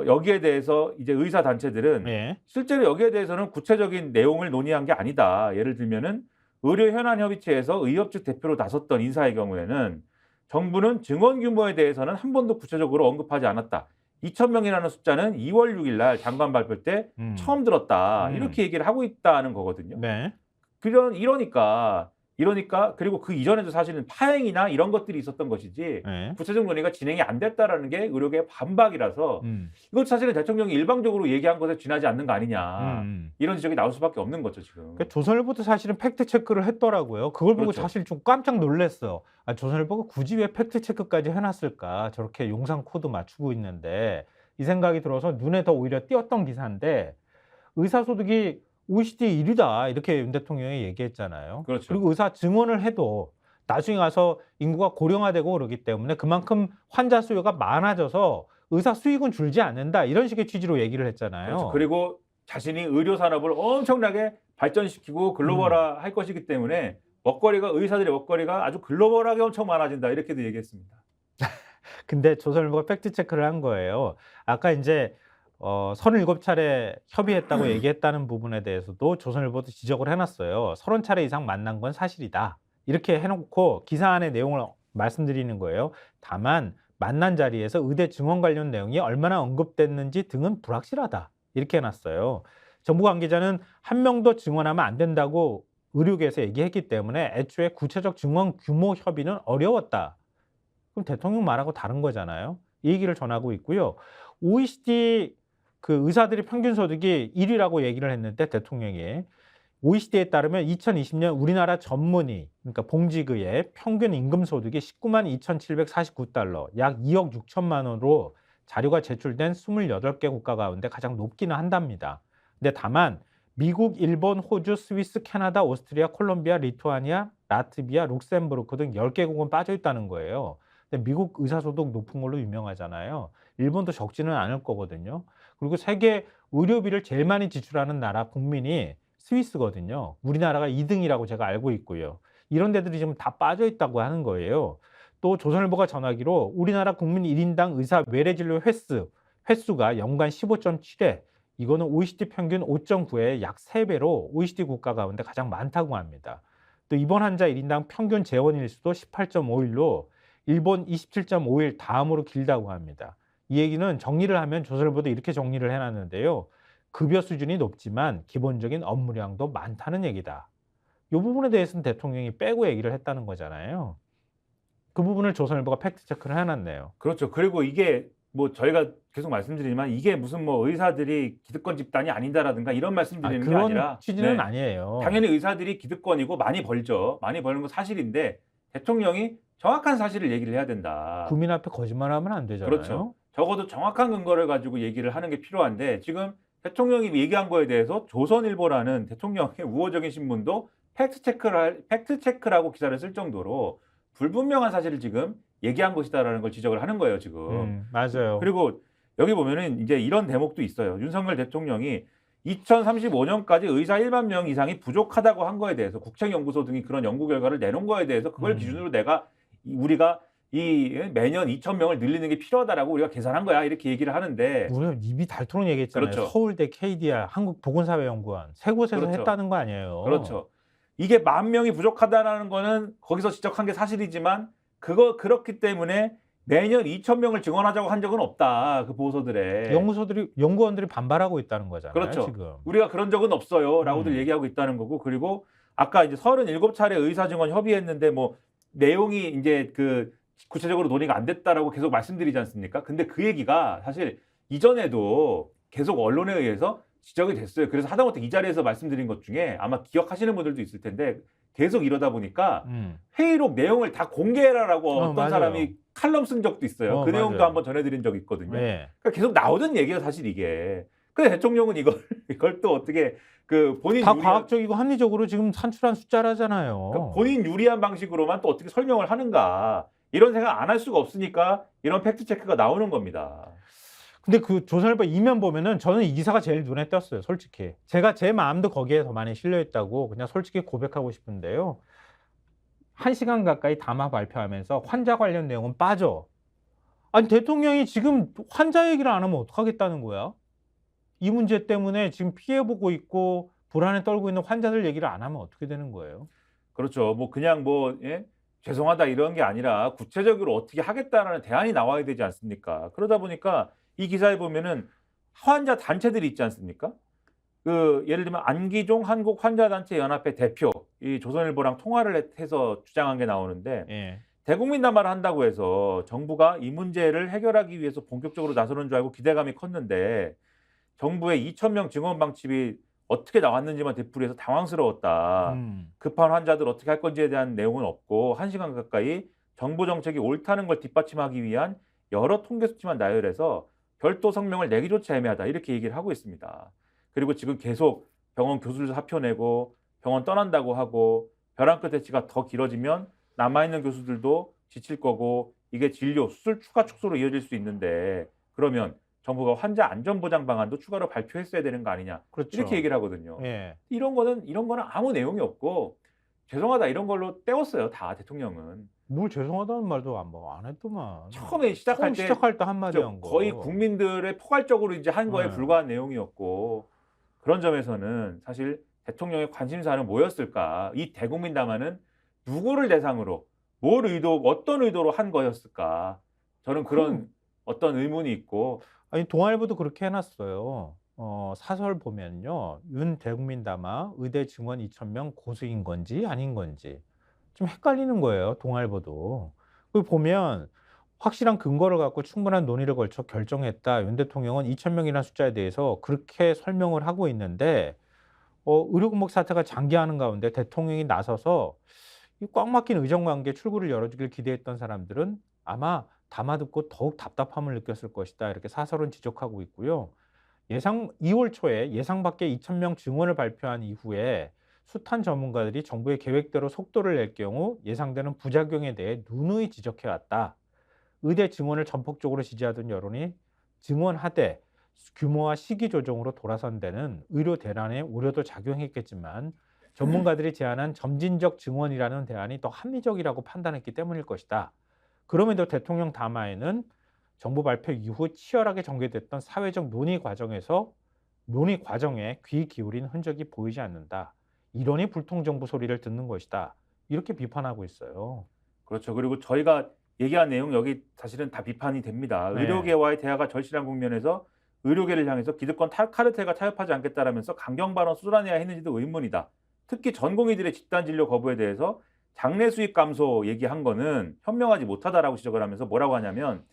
여기에 대해서 이제 의사 단체들은 실제로 여기에 대해서는 구체적인 내용을 논의한 게 아니다. 예를 들면은 의료현안협의체에서 의협 측 대표로 나섰던 인사의 경우에는 정부는 증원 규모에 대해서는 한 번도 구체적으로 언급하지 않았다. 2,000명이라는 숫자는 2월 6일 날 장관 발표 때 처음 들었다. 이렇게 얘기를 하고 있다는 거거든요. 이러니까 그리고 그 이전에도 사실은 파행이나 이런 것들이 있었던 것이지 구체적 논의가 진행이 안 됐다라는 게 의료계의 반박이라서 이것 사실은 대통령이 일방적으로 얘기한 것에 지나지 않는 거 아니냐 이런 지적이 나올 수밖에 없는 거죠 지금. 그러니까 조선일보도 사실은 팩트 체크를 했더라고요. 그걸 보고 사실 좀 깜짝 놀랐어. 조선일보가 굳이 왜 팩트 체크까지 해놨을까? 저렇게 용산 코드 맞추고 있는데 이 생각이 들어서 눈에 더 오히려 띄었던 기사인데 의사소득이 OECD 1위다 이렇게 윤 대통령이 얘기했잖아요. 그렇죠. 그리고 의사 증원을 해도 나중에 가서 인구가 고령화되고 그러기 때문에 그만큼 환자 수요가 많아져서 의사 수익은 줄지 않는다 이런 식의 취지로 얘기를 했잖아요. 그렇죠. 그리고 자신이 의료 산업을 엄청나게 발전시키고 글로벌화 할 것이기 때문에 의사들의 먹거리가 아주 글로벌하게 엄청 많아진다 이렇게도 얘기했습니다. 근데 조선일보가 팩트 체크를 한 거예요. 아까 이제 37차례 협의했다고 얘기했다는 부분에 대해서도 조선일보도 지적을 해놨어요. 30차례 이상 만난 건 사실이다. 이렇게 해놓고 기사 안의 내용을 말씀드리는 거예요. 다만 만난 자리에서 의대 증원 관련 내용이 얼마나 언급됐는지 등은 불확실하다. 이렇게 해놨어요. 정부 관계자는 한 명도 증원하면 안 된다고 의료계에서 얘기했기 때문에 애초에 구체적 증원 규모 협의는 어려웠다. 그럼 대통령 말하고 다른 거잖아요. 이 얘기를 전하고 있고요. OECD 그 의사들이 평균 소득이 1위라고 얘기를 했는데 대통령이 OECD에 따르면 2020년 우리나라 전문의 그러니까 봉직의의 평균 임금 소득이 19만 2,749달러 약 2억 6천만 원으로 자료가 제출된 28개 국가 가운데 가장 높기는 한답니다. 근데 다만 미국, 일본, 호주, 스위스, 캐나다, 오스트리아, 콜롬비아, 리투아니아, 라트비아, 룩셈부르크 등 10개국은 빠져 있다는 거예요. 근데 미국 의사소득 높은 걸로 유명하잖아요. 일본도 적지는 않을 거거든요. 그리고 세계 의료비를 제일 많이 지출하는 나라 국민이 스위스거든요. 우리나라가 2등이라고 제가 알고 있고요. 이런 데들이 지금 다 빠져 있다고 하는 거예요. 또 조선일보가 전하기로 우리나라 국민 1인당 의사 외래진료 횟수가 연간 15.7회, 이거는 OECD 평균 5.9의 약 3배로 OECD 국가 가운데 가장 많다고 합니다. 또 입원 환자 1인당 평균 재원 일수도 18.5일로 일본 27.5일 다음으로 길다고 합니다. 이 얘기는 정리를 하면 조선일보도 이렇게 정리를 해놨는데요. 급여 수준이 높지만 기본적인 업무량도 많다는 얘기다. 이 부분에 대해서는 대통령이 빼고 얘기를 했다는 거잖아요. 그 부분을 조선일보가 팩트체크를 해놨네요. 그렇죠. 그리고 이게 뭐 저희가 계속 말씀드리지만 이게 무슨 뭐 의사들이 기득권 집단이 아닌다라든가 이런 말씀드리는 게 아니라 그런 취지는 아니에요. 당연히 의사들이 기득권이고 많이 벌죠. 많이 버는 건 사실인데 대통령이 정확한 사실을 얘기를 해야 된다. 국민 앞에 거짓말하면 안 되잖아요. 그렇죠. 적어도 정확한 근거를 가지고 얘기를 하는 게 필요한데 지금 대통령이 얘기한 거에 대해서 조선일보라는 대통령의 우호적인 신문도 팩트체크라고 기사를 쓸 정도로 불분명한 사실을 지금 얘기한 것이다라는 걸 지적을 하는 거예요, 지금. 맞아요. 그리고 여기 보면은 이제 이런 대목도 있어요. 윤석열 대통령이 2035년까지 의사 1만 명 이상이 부족하다고 한 거에 대해서 국책연구소 등이 그런 연구 결과를 내놓은 거에 대해서 그걸 기준으로 우리가 이 매년 2,000명을 늘리는 게 필요하다라고 우리가 계산한 거야 이렇게 얘기를 하는데 우리가 입이 닳도록 얘기했잖아요. 그렇죠. 서울대, KDR, 한국보건사회연구원 세 곳에서 그렇죠. 했다는 거 아니에요. 그렇죠. 이게 10,000명이 부족하다라는 거는 거기서 지적한 게 사실이지만 그렇기 때문에 매년 2,000명을 증원하자고 한 적은 없다. 그 보고서들에. 연구원들이 반발하고 있다는 거잖아요. 그렇죠. 지금. 우리가 그런 적은 없어요라고들 얘기하고 있다는 거고 그리고 아까 이제 37차례 의사 증원 협의했는데 뭐 내용이 이제 그 구체적으로 논의가 안 됐다라고 계속 말씀드리지 않습니까? 근데 그 얘기가 사실 이전에도 계속 언론에 의해서 지적이 됐어요. 그래서 하다못해 이 자리에서 말씀드린 것 중에 아마 기억하시는 분들도 있을 텐데 계속 이러다 보니까 회의록 내용을 다 공개해라라고 어떤 맞아요. 사람이 칼럼 쓴 적도 있어요. 그 내용도 맞아요. 한번 전해드린 적이 있거든요. 네. 그러니까 계속 나오던 얘기예요, 사실 이게. 근데 대통령은 이걸 또 어떻게 그 본인 다 과학적이고 합리적으로 지금 산출한 숫자라잖아요. 그러니까 본인 유리한 방식으로만 또 어떻게 설명을 하는가 이런 생각 안 할 수가 없으니까 이런 팩트 체크가 나오는 겁니다. 근데 그 조선일보 이면 보면은 저는 이 기사가 제일 눈에 띄었어요, 솔직히. 제가 제 마음도 거기에 더 많이 실려 있다고 그냥 솔직히 고백하고 싶은데요. 1시간 가까이 담화 발표하면서 환자 관련 내용은 빠져. 아니 대통령이 지금 환자 얘기를 안 하면 어떡하겠다는 거야? 이 문제 때문에 지금 피해보고 있고 불안에 떨고 있는 환자들 얘기를 안 하면 어떻게 되는 거예요? 그렇죠. 뭐 그냥 뭐 예? 죄송하다 이런 게 아니라 구체적으로 어떻게 하겠다라는 대안이 나와야 되지 않습니까? 그러다 보니까 이 기사에 보면은 환자 단체들이 있지 않습니까? 그 예를 들면 안기종 한국환자단체 연합회 대표 이 조선일보랑 통화를 해서 주장한 게 나오는데 예. 대국민 담화를 한다고 해서 정부가 이 문제를 해결하기 위해서 본격적으로 나서는 줄 알고 기대감이 컸는데 정부의 2,000명 증원 방침이 어떻게 나왔는지만 되풀이해서 당황스러웠다. 급한 환자들 어떻게 할 건지에 대한 내용은 없고 1시간 가까이 정부 정책이 옳다는 걸 뒷받침하기 위한 여러 통계 수치만 나열해서 별도 성명을 내기조차 애매하다. 이렇게 얘기를 하고 있습니다. 그리고 지금 계속 병원 교수들 사표 내고 병원 떠난다고 하고 벼랑 끝 대치가 더 길어지면 남아있는 교수들도 지칠 거고 이게 진료, 수술 추가 축소로 이어질 수 있는데 그러면 정부가 환자 안전보장 방안도 추가로 발표했어야 되는 거 아니냐. 그렇죠. 이렇게 얘기를 하거든요. 예. 이런 거는 아무 내용이 없고 죄송하다 이런 걸로 때웠어요. 다 대통령은. 뭘 죄송하다는 말도 안 했더만. 처음에 시작할 때 한마디 한 거. 거의 국민들의 포괄적으로 이제 한 거에 네. 불과한 내용이었고 그런 점에서는 사실 대통령의 관심사는 뭐였을까? 이 대국민 담화는 누구를 대상으로 어떤 의도로 한 거였을까? 저는 그런 어떤 의문이 있고 아니 동아일보도 그렇게 해놨어요. 사설 보면요. 윤 대국민 담화 의대 증원 2,000명 고수인 건지 아닌 건지 좀 헷갈리는 거예요. 동아일보도. 그 보면 확실한 근거를 갖고 충분한 논의를 걸쳐 결정했다. 윤 대통령은 2,000명이라는 숫자에 대해서 그렇게 설명을 하고 있는데 의료공복 사태가 장기화하는 가운데 대통령이 나서서 이 꽉 막힌 의정관계 출구를 열어주길 기대했던 사람들은 아마 담화 듣고 더욱 답답함을 느꼈을 것이다. 이렇게 사설은 지적하고 있고요. 2월 초에 예상 밖의 2,000명 증원을 발표한 이후에 숱한 전문가들이 정부의 계획대로 속도를 낼 경우 예상되는 부작용에 대해 누누이 지적해왔다. 의대 증원을 전폭적으로 지지하던 여론이 증원하되 규모와 시기 조정으로 돌아선 데는 의료 대란의 우려도 작용했겠지만 전문가들이 제안한 점진적 증원이라는 대안이 더 합리적이라고 판단했기 때문일 것이다. 그럼에도 대통령 담화에는 정부 발표 이후 치열하게 전개됐던 사회적 논의 과정에 귀 기울인 흔적이 보이지 않는다. 이러니 불통정부 소리를 듣는 것이다. 이렇게 비판하고 있어요. 그렇죠. 그리고 저희가 얘기한 내용 여기 사실은 다 비판이 됩니다. 네. 의료계와의 대화가 절실한 국면에서 의료계를 향해서 기득권 카르텔과 타협하지 않겠다라면서 강경 발언 쏟아내야 했는지도 의문이다. 특히 전공의들의 집단 진료 거부에 대해서 장래 수익 감소 얘기한 거는 현명하지 못하다라고 지적을 하면서 뭐라고 하냐면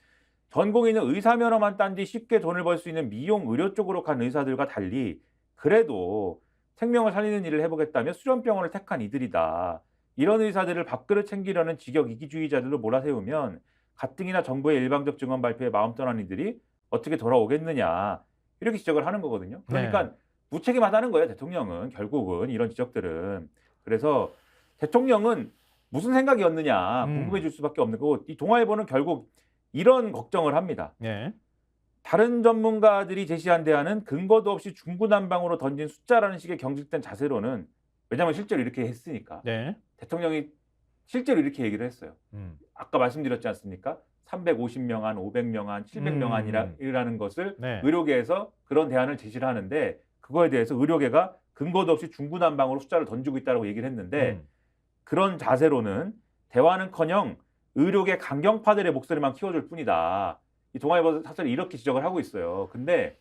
전공의는 의사 면허만 딴 뒤 쉽게 돈을 벌 수 있는 미용 의료 쪽으로 간 의사들과 달리 그래도 생명을 살리는 일을 해보겠다며 수련병원을 택한 이들이다. 이런 의사들을 밥그릇 챙기려는 직역 이기주의자들로 몰아세우면 가뜩이나 정부의 일방적 증언 발표에 마음 떠난 이들이 어떻게 돌아오겠느냐 이렇게 지적을 하는 거거든요. 그러니까 무책임하다는 거예요. 대통령은 결국은 이런 지적들은. 그래서 대통령은 무슨 생각이었느냐 궁금해질 수밖에 없는 거고 이 동아일보는 결국 이런 걱정을 합니다. 네. 다른 전문가들이 제시한 대안은 근거도 없이 중구난방으로 던진 숫자라는 식의 경직된 자세로는 왜냐하면 실제로 이렇게 했으니까 네. 대통령이 실제로 이렇게 얘기를 했어요. 아까 말씀드렸지 않습니까? 350명 안, 500명 안, 700명 안이라는 것을 네. 의료계에서 그런 대안을 제시를 하는데 그거에 대해서 의료계가 근거도 없이 중구난방으로 숫자를 던지고 있다고 얘기를 했는데 그런 자세로는 대화는커녕 의료계 강경파들의 목소리만 키워줄 뿐이다. 이 동아일보 사설이 이렇게 지적을 하고 있어요. 근데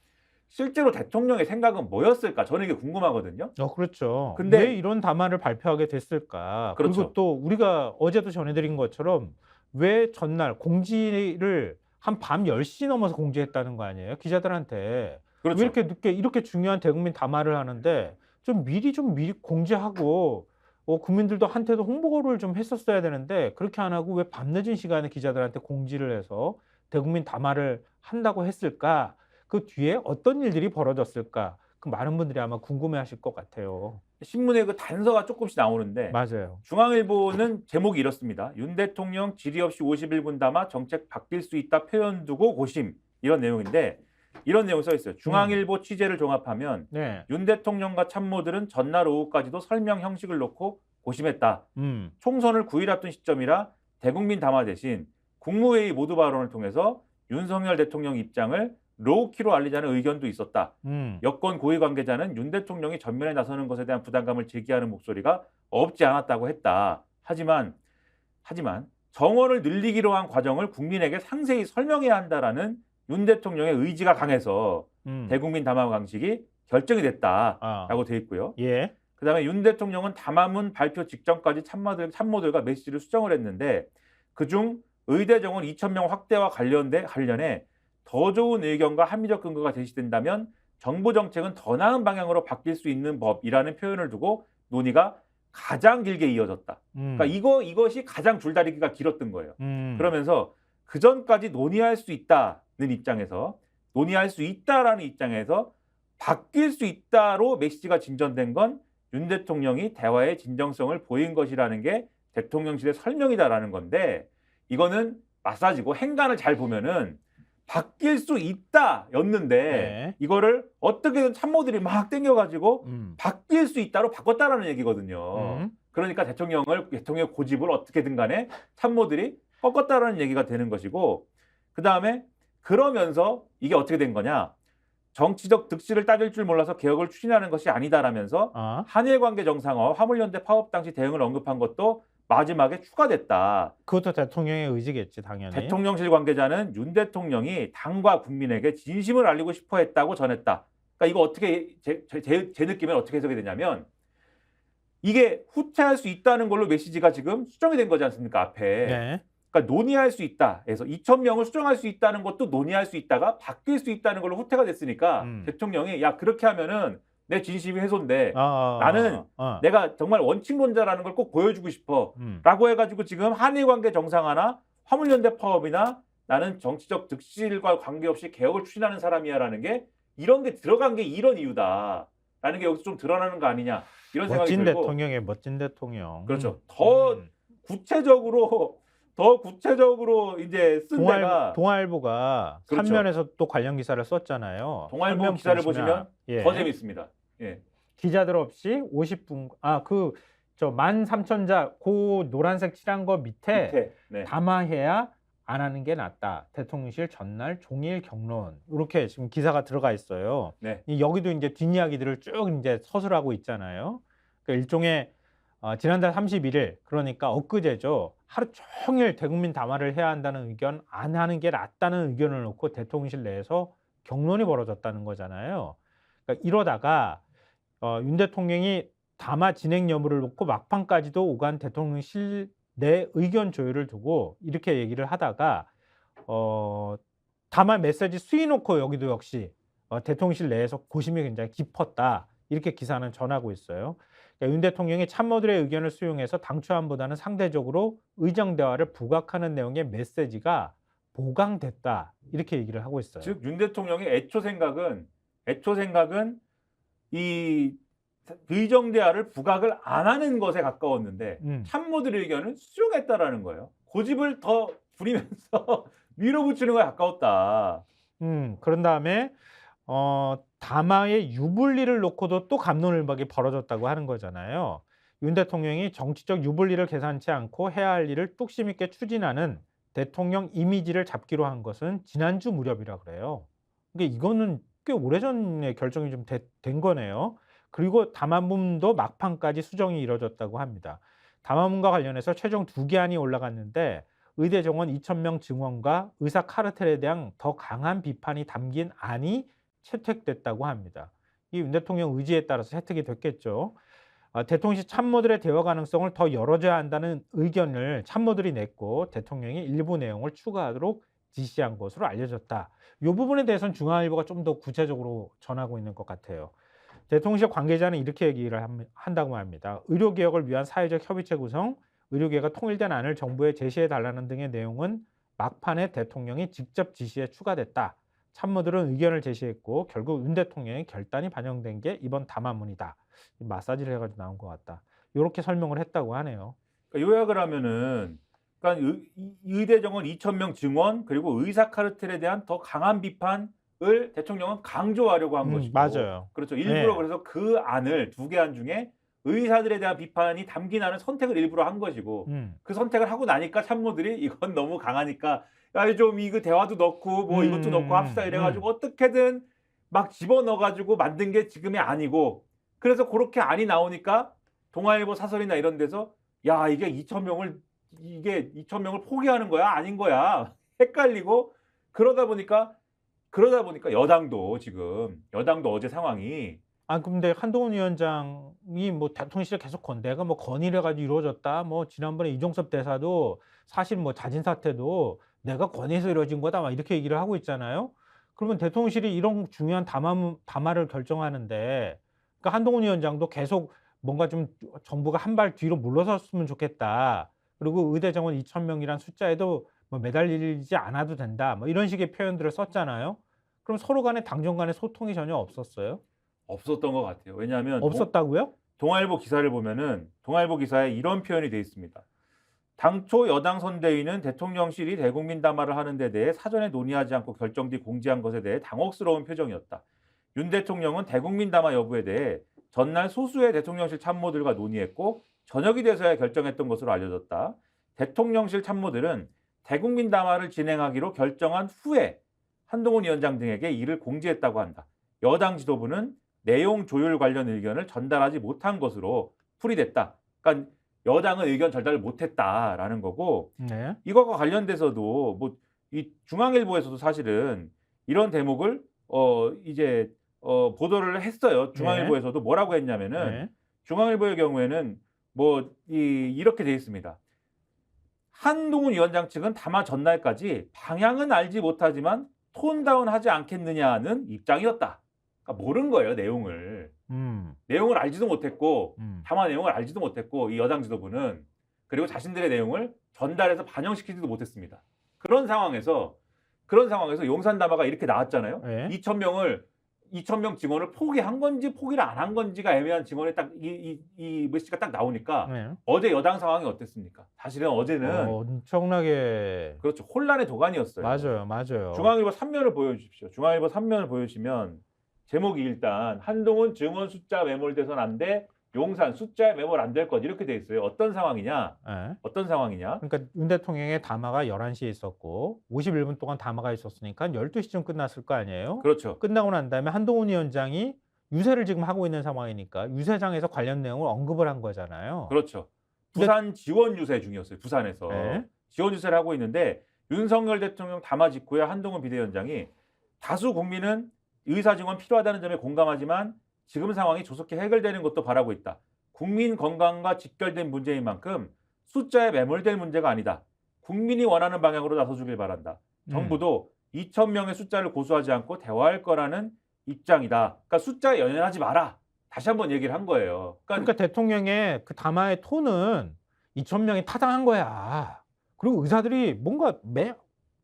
실제로 대통령의 생각은 뭐였을까? 저는 이게 궁금하거든요. 그렇죠. 근데 왜 이런 담화를 발표하게 됐을까? 그렇죠. 그리고 또 우리가 어제도 전해드린 것처럼 왜 전날 공지를 한 밤 10시 넘어서 공지했다는 거 아니에요? 기자들한테. 그렇죠. 왜 이렇게 늦게 이렇게 중요한 대국민 담화를 하는데 좀 미리 공지하고 국민들도 한테도 홍보를 좀 했었어야 되는데 그렇게 안 하고 왜 밤늦은 시간에 기자들한테 공지를 해서 대국민 담화를 한다고 했을까? 그 뒤에 어떤 일들이 벌어졌을까? 그 많은 분들이 아마 궁금해하실 것 같아요. 신문에 그 단서가 조금씩 나오는데 맞아요. 중앙일보는 제목이 이렇습니다. 윤 대통령 질의 없이 51분 담아 정책 바뀔 수 있다 표현 두고 고심. 이런 내용인데 이런 내용이 써 있어요. 중앙일보 취재를 종합하면 네. 윤 대통령과 참모들은 전날 오후까지도 설명 형식을 놓고 고심했다. 총선을 9일 앞둔 시점이라 대국민 담화 대신 국무회의 모두 발언을 통해서 윤석열 대통령 입장을 로우키로 알리자는 의견도 있었다. 여권 고위 관계자는 윤 대통령이 전면에 나서는 것에 대한 부담감을 제기하는 목소리가 없지 않았다고 했다. 하지만 정원을 늘리기로 한 과정을 국민에게 상세히 설명해야 한다라는 윤 대통령의 의지가 강해서 대국민 담화 방식이 결정이 됐다라고 돼 있고요. 예. 그다음에 윤 대통령은 담화문 발표 직전까지 참모들과 메시지를 수정을 했는데 그중 의대 정원 2,000명 확대와 관련해 더 좋은 의견과 합리적 근거가 제시된다면 정부 정책은 더 나은 방향으로 바뀔 수 있는 법이라는 표현을 두고 논의가 가장 길게 이어졌다. 그러니까 이것이 가장 줄다리기가 길었던 거예요. 그러면서 그 전까지 논의할 수 있다는 입장에서 논의할 수 있다라는 입장에서 바뀔 수 있다로 메시지가 진전된 건 윤 대통령이 대화의 진정성을 보인 것이라는 게 대통령실의 설명이다라는 건데 이거는 마사지고 행간을 잘 보면은 바뀔 수 있다였는데 네. 이거를 어떻게든 참모들이 막 땡겨가지고 바뀔 수 있다로 바꿨다라는 얘기거든요. 그러니까 대통령의 고집을 어떻게든 간에 참모들이 꺾었다라는 얘기가 되는 것이고 그 다음에 그러면서 이게 어떻게 된 거냐. 정치적 득실을 따질 줄 몰라서 개혁을 추진하는 것이 아니다라면서 한일 관계 정상화, 화물연대 파업 당시 대응을 언급한 것도 마지막에 추가됐다. 그것도 대통령의 의지겠지, 당연히. 대통령실 관계자는 윤 대통령이 당과 국민에게 진심을 알리고 싶어 했다고 전했다. 그러니까 이거 어떻게 제 느낌엔 어떻게 해석이 되냐면 이게 후퇴할 수 있다는 걸로 메시지가 지금 수정이 된 거지 않습니까? 앞에. 네. 그러니까 논의할 수 있다. 해서 2,000명을 수정할 수 있다는 것도 논의할 수 있다가 바뀔 수 있다는 걸로 후퇴가 됐으니까 대통령이 야 그렇게 하면은 내 진심이 훼손돼. 나는 내가 정말 원칙론자라는 걸 꼭 보여주고 싶어. 라고 해가지고 지금 한일관계 정상화나 화물연대 파업이나 나는 정치적 득실과 관계없이 개혁을 추진하는 사람이야라는 게 이런 게 들어간 게 이런 이유다. 라는 게 여기서 좀 드러나는 거 아니냐. 이런 생각이 들고. 멋진 대통령의 멋진 대통령. 그렇죠. 더 구체적으로 이제 쓴 데가 동아일보가 그렇죠. 3면에서 또 관련 기사를 썼잖아요. 동아일보 기사를 보시면 더 재밌습니다. 예. 기자들 없이 50분 13,000자 그 노란색 칠한 거 밑에 네. 담화해야 안 하는 게 낫다. 대통령실 전날 종일 경론. 이렇게 지금 기사가 들어가 있어요. 네. 여기도 이제 뒷이야기들을 쭉 이제 서술하고 있잖아요. 그러니까 일종의 지난달 31일 그러니까 엊그제죠. 하루 종일 대국민 담화를 해야 한다는 의견, 안 하는 게 낫다는 의견을 놓고 대통령실 내에서 경론이 벌어졌다는 거잖아요. 그러니까 이러다가 윤 대통령이 담화 진행 여부를 놓고 막판까지도 오간 대통령실 내 의견 조율을 두고 이렇게 얘기를 하다가 담화 메시지 수위 놓고 여기도 역시 대통령실 내에서 고심이 굉장히 깊었다. 이렇게 기사는 전하고 있어요. 그러니까 윤 대통령이 참모들의 의견을 수용해서 당초안보다는 상대적으로 의정 대화를 부각하는 내용의 메시지가 보강됐다. 이렇게 얘기를 하고 있어요. 즉 윤 대통령의 애초 생각은 이 의정 대화를 부각을 안 하는 것에 가까웠는데 참모들의 의견을 수용했다라는 거예요. 고집을 더 부리면서 밀어붙이는 거에 가까웠다. 그런 다음에 담화의 유불리를 놓고도 또 갑론을박이 벌어졌다고 하는 거잖아요. 윤 대통령이 정치적 유불리를 계산치 않고 해야 할 일을 뚝심 있게 추진하는 대통령 이미지를 잡기로 한 것은 지난주 무렵이라 그래요. 그러니까 이거는 꽤 오래전에 결정이 좀 된 거네요. 그리고 담화문도 막판까지 수정이 이뤄졌다고 합니다. 담화문과 관련해서 최종 2개안이 올라갔는데 의대 정원 2,000명 증원과 의사 카르텔에 대한 더 강한 비판이 담긴 안이 채택됐다고 합니다. 이 윤 대통령 의지에 따라서 혜택이 됐겠죠. 대통령실 참모들의 대화 가능성을 더 열어줘야 한다는 의견을 참모들이 냈고 대통령이 일부 내용을 추가하도록 지시한 것으로 알려졌다. 이 부분에 대해서는 중앙일보가 좀 더 구체적으로 전하고 있는 것 같아요. 대통령실 관계자는 이렇게 얘기를 한다고 합니다. 의료개혁을 위한 사회적 협의체 구성, 의료계가 통일된 안을 정부에 제시해달라는 등의 내용은 막판에 대통령이 직접 지시에 추가됐다. 참모들은 의견을 제시했고 결국 윤 대통령의 결단이 반영된 게 이번 담화문이다. 마사지를 해가지고 나온 것 같다. 이렇게 설명을 했다고 하네요. 그러니까 요약을 하면은, 그러니까 의대 정원 2,000명 증원 그리고 의사 카르텔에 대한 더 강한 비판을 대통령은 강조하려고 한 것이고, 맞아요. 그렇죠. 일부러 그래서 그 안을 2개 안 중에 의사들에 대한 비판이 담긴 안을 선택을 일부러 한 것이고, 그 선택을 하고 나니까 참모들이 이건 너무 강하니까 야, 좀 이거 대화도 넣고 뭐 이것도 넣고 합시다 이래가지고 어떻게든 막 집어넣어가지고 만든 게 지금이 아니고, 그래서 그렇게 안이 나오니까 동아일보 사설이나 이런 데서 야, 이게 2,000명을 포기하는 거야 아닌 거야 헷갈리고, 그러다 보니까 여당도 어제 상황이, 근데 한동훈 위원장이 뭐 대통령실에 계속 내가 뭐 건의를 해가지고 이루어졌다. 뭐 지난번에 이종섭 대사도 사실 뭐 자진 사퇴도 내가 건의해서 이루어진 거다. 막 이렇게 얘기를 하고 있잖아요. 그러면 대통령실이 이런 중요한 담화를 결정하는데, 그러니까 한동훈 위원장도 계속 뭔가 좀 정부가 한 발 뒤로 물러섰으면 좋겠다. 그리고 의대 정원 2,000명이란 숫자에도 뭐 매달리지 않아도 된다. 뭐 이런 식의 표현들을 썼잖아요. 그럼 서로 간에 당정 간에 소통이 전혀 없었어요? 없었던 것 같아요. 왜냐하면 없었다고요? 동아일보 기사를 보면은 동아일보 기사에 이런 표현이 돼 있습니다. 당초 여당 선대위는 대통령실이 대국민 담화를 하는 데 대해 사전에 논의하지 않고 결정 뒤 공지한 것에 대해 당혹스러운 표정이었다. 윤 대통령은 대국민 담화 여부에 대해 전날 소수의 대통령실 참모들과 논의했고 저녁이 돼서야 결정했던 것으로 알려졌다. 대통령실 참모들은 대국민 담화를 진행하기로 결정한 후에 한동훈 위원장 등에게 이를 공지했다고 한다. 여당 지도부는 내용 조율 관련 의견을 전달하지 못한 것으로 풀이됐다. 그러니까 여당은 의견 전달을 못했다라는 거고, 네. 이것과 관련돼서도 뭐 이 중앙일보에서도 사실은 이런 대목을 이제 보도를 했어요. 중앙일보에서도 뭐라고 했냐면은 중앙일보의 경우에는 뭐 이렇게 돼 있습니다. 한동훈 위원장 측은 담화 전날까지 방향은 알지 못하지만 톤다운하지 않겠느냐는 입장이었다. 그러니까 모른 거예요, 내용을. 내용을 알지도 못했고, 담화 내용을 알지도 못했고, 이 여당 지도부는, 그리고 자신들의 내용을 전달해서 반영시키지도 못했습니다. 그런 상황에서 용산 담화가 이렇게 나왔잖아요. 2,000명 증언을 포기한 건지 포기를 안 한 건지가 애매한 증언에 딱 이 메시지가 딱 나오니까 어제 여당 상황이 어땠습니까? 사실은 어제는 엄청나게, 그렇죠, 혼란의 도가니였어요. 맞아요. 중앙일보 3면을 보여주십시오. 중앙일보 3면을 보여주시면 제목이 일단 한동훈 증언 숫자 매몰돼선 안 돼. 용산 숫자에 매몰 안 될 것, 이렇게 돼 있어요. 어떤 상황이냐? 그러니까 윤 대통령의 담화가 11시에 있었고 51분 동안 담화가 있었으니까 12시쯤 끝났을 거 아니에요? 그렇죠. 끝나고 난 다음에 한동훈 위원장이 유세를 지금 하고 있는 상황이니까 유세장에서 관련 내용을 언급을 한 거잖아요. 그렇죠. 부산 지원 유세 중이었어요. 부산에서 지원 유세를 하고 있는데 윤석열 대통령 담화 직후에 한동훈 비대위원장이 다수 국민은 의사 증언 필요하다는 점에 공감하지만 지금 상황이 조속히 해결되는 것도 바라고 있다. 국민 건강과 직결된 문제인 만큼 숫자에 매몰될 문제가 아니다. 국민이 원하는 방향으로 나서주길 바란다. 정부도 2,000명의 숫자를 고수하지 않고 대화할 거라는 입장이다. 그러니까 숫자에 연연하지 마라. 다시 한번 얘기를 한 거예요. 그러니까 대통령의 그 담화의 톤은 2,000명이 타당한 거야. 그리고 의사들이 뭔가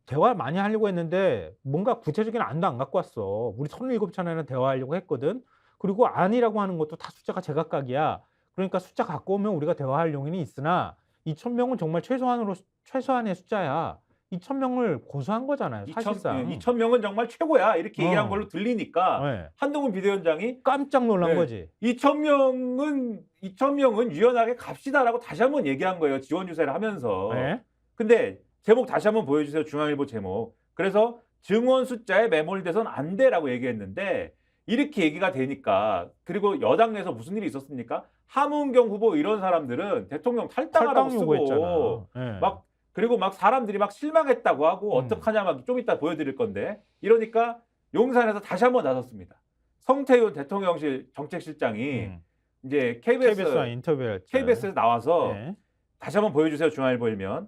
대화 많이 하려고 했는데 뭔가 구체적인 안도 안 갖고 왔어. 우리 37차례나 대화하려고 했거든. 그리고 안이라고 하는 것도 다 숫자가 제각각이야. 그러니까 숫자 갖고 오면 우리가 대화할 용인이 있으나 2,000명은 정말 최소한의 숫자야. 2,000명을 고소한 거잖아요, 사실상. 2,000명은 정말 최고야 이렇게 얘기한 어. 걸로 들리니까 네. 한동훈 비대위원장이 깜짝 놀란 거지. 2,000명은 유연하게 갑시다라고 다시 한번 얘기한 거예요. 지원 유세를 하면서. 네. 근데 제목 다시 한번 보여주세요. 중앙일보 제목. 그래서 증원 숫자에 매몰돼선 안 돼라고 얘기했는데 이렇게 얘기가 되니까 그리고 여당 내에서 무슨 일이 있었습니까? 함은경 후보 이런 사람들은 대통령 탈당하라고 쓰고 네. 그리고 막 사람들이 막 실망했다고 하고 어떡하냐 막 좀 이따 보여드릴 건데 이러니까 용산에서 다시 한번 나섰습니다. 성태윤 대통령실 정책실장이 이제 KBS와 인터뷰했죠. KBS에서 나와서 다시 한번 보여주세요. 중앙일보일면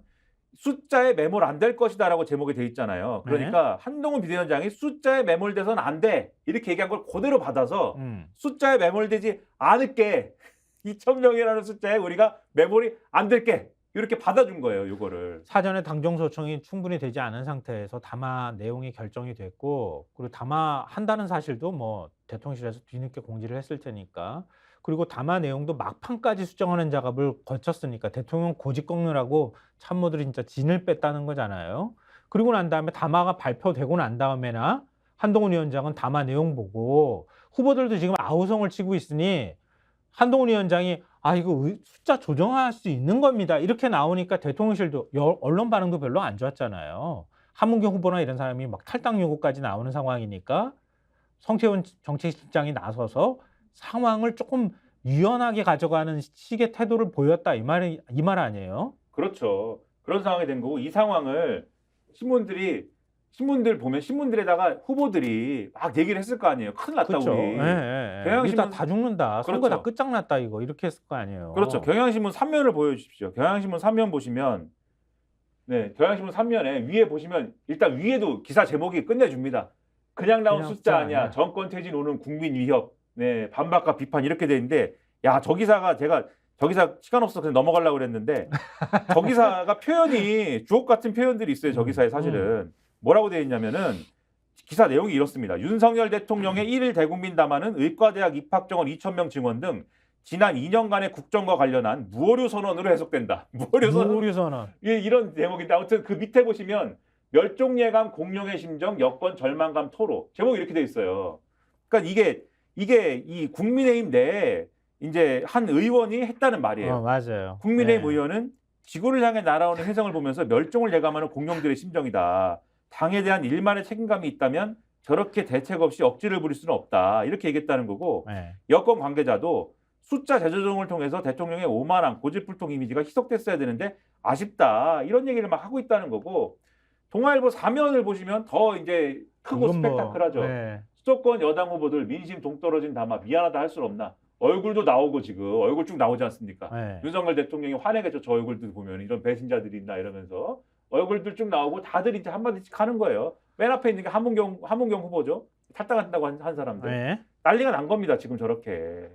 숫자에 매몰 안 될 것이다라고 제목이 돼 있잖아요. 그러니까 한동훈 비대위원장이 숫자에 매몰돼서는 안 돼 이렇게 얘기한 걸 그대로 받아서 숫자에 매몰되지 않을게 2,000명이라는 숫자에 우리가 매몰이 안 될게 이렇게 받아준 거예요. 이거를 사전에 당정 소청이 충분히 되지 않은 상태에서 담화 내용이 결정이 됐고 그리고 담화한다는 사실도 뭐 대통령실에서 뒤늦게 공지를 했을 테니까 그리고 담화 내용도 막판까지 수정하는 작업을 거쳤으니까 대통령 고집 꺾느라고 참모들이 진짜 진을 뺐다는 거잖아요. 그리고 난 다음에 담화가 발표되고 난 다음에나 한동훈 위원장은 담화 내용 보고 후보들도 지금 아우성을 치고 있으니 한동훈 위원장이 이거 숫자 조정할 수 있는 겁니다. 이렇게 나오니까 대통령실도 언론 반응도 별로 안 좋았잖아요. 함은경 후보나 이런 사람이 막 탈당 요구까지 나오는 상황이니까 성태훈 정책실장이 나서서 상황을 조금 유연하게 가져가는 식의 태도를 보였다 이 말 아니에요? 그렇죠. 그런 상황이 된 거고 이 상황을 신문들 보면 신문들에다가 후보들이 막 얘기를 했을 거 아니에요. 큰일 났다 그렇죠. 우리. 경향신문 다 죽는다. 선거 그렇죠. 다 끝장났다 이거 이렇게 했을 거 아니에요. 그렇죠. 경향신문 3면을 보여주십시오. 경향신문 3면 보시면 경향신문 3면에 위에 보시면 일단 위에도 기사 제목이 끝내줍니다. 그냥 나온 숫자 아니야. 정권 퇴진 오는 국민 위협. 반박과 비판 이렇게 돼 있는데 야, 저 기사가 제가 저 기사 시간 없어서 그냥 넘어가려고 그랬는데 저 기사가 표현이 주옥 같은 표현들이 있어요. 저 기사에 사실은. 뭐라고 되어 있냐면은 기사 내용이 이렇습니다. 윤석열 대통령의 1일 대국민 담화는 의과대학 입학 정원 2,000명 증원 등 지난 2년간의 국정과 관련한 무오류 선언으로 해석된다. 무오류 선언. 이런 제목인데 아무튼 그 밑에 보시면 멸종예감 공룡의 심정 여권 절망감 토로 제목이 이렇게 돼 있어요. 그러니까 이게 이 국민의힘 내에 이제 한 의원이 했다는 말이에요. 맞아요. 국민의힘 의원은 지구를 향해 날아오는 혜성을 보면서 멸종을 예감하는 공룡들의 심정이다. 당에 대한 일말의 책임감이 있다면 저렇게 대책 없이 억지를 부릴 수는 없다. 이렇게 얘기했다는 거고 여권 관계자도 숫자 재조정을 통해서 대통령의 오만함, 고집불통 이미지가 희석됐어야 되는데 아쉽다. 이런 얘기를 막 하고 있다는 거고 동아일보 4면을 보시면 더 이제 크고 스펙타클하죠. 수도권 여당 후보들 민심 동떨어진 담화 미안하다 할 수는 없나. 얼굴도 나오고 지금 얼굴 쭉 나오지 않습니까? 윤석열 대통령이 화내겠죠. 저 얼굴들 보면 이런 배신자들이 있나 이러면서 얼굴들 쭉 나오고 다들 이제 한마디씩 하는 거예요. 맨 앞에 있는 게 함은경 후보죠. 탈당한다고 한 사람들. 난리가 난 겁니다. 지금 저렇게.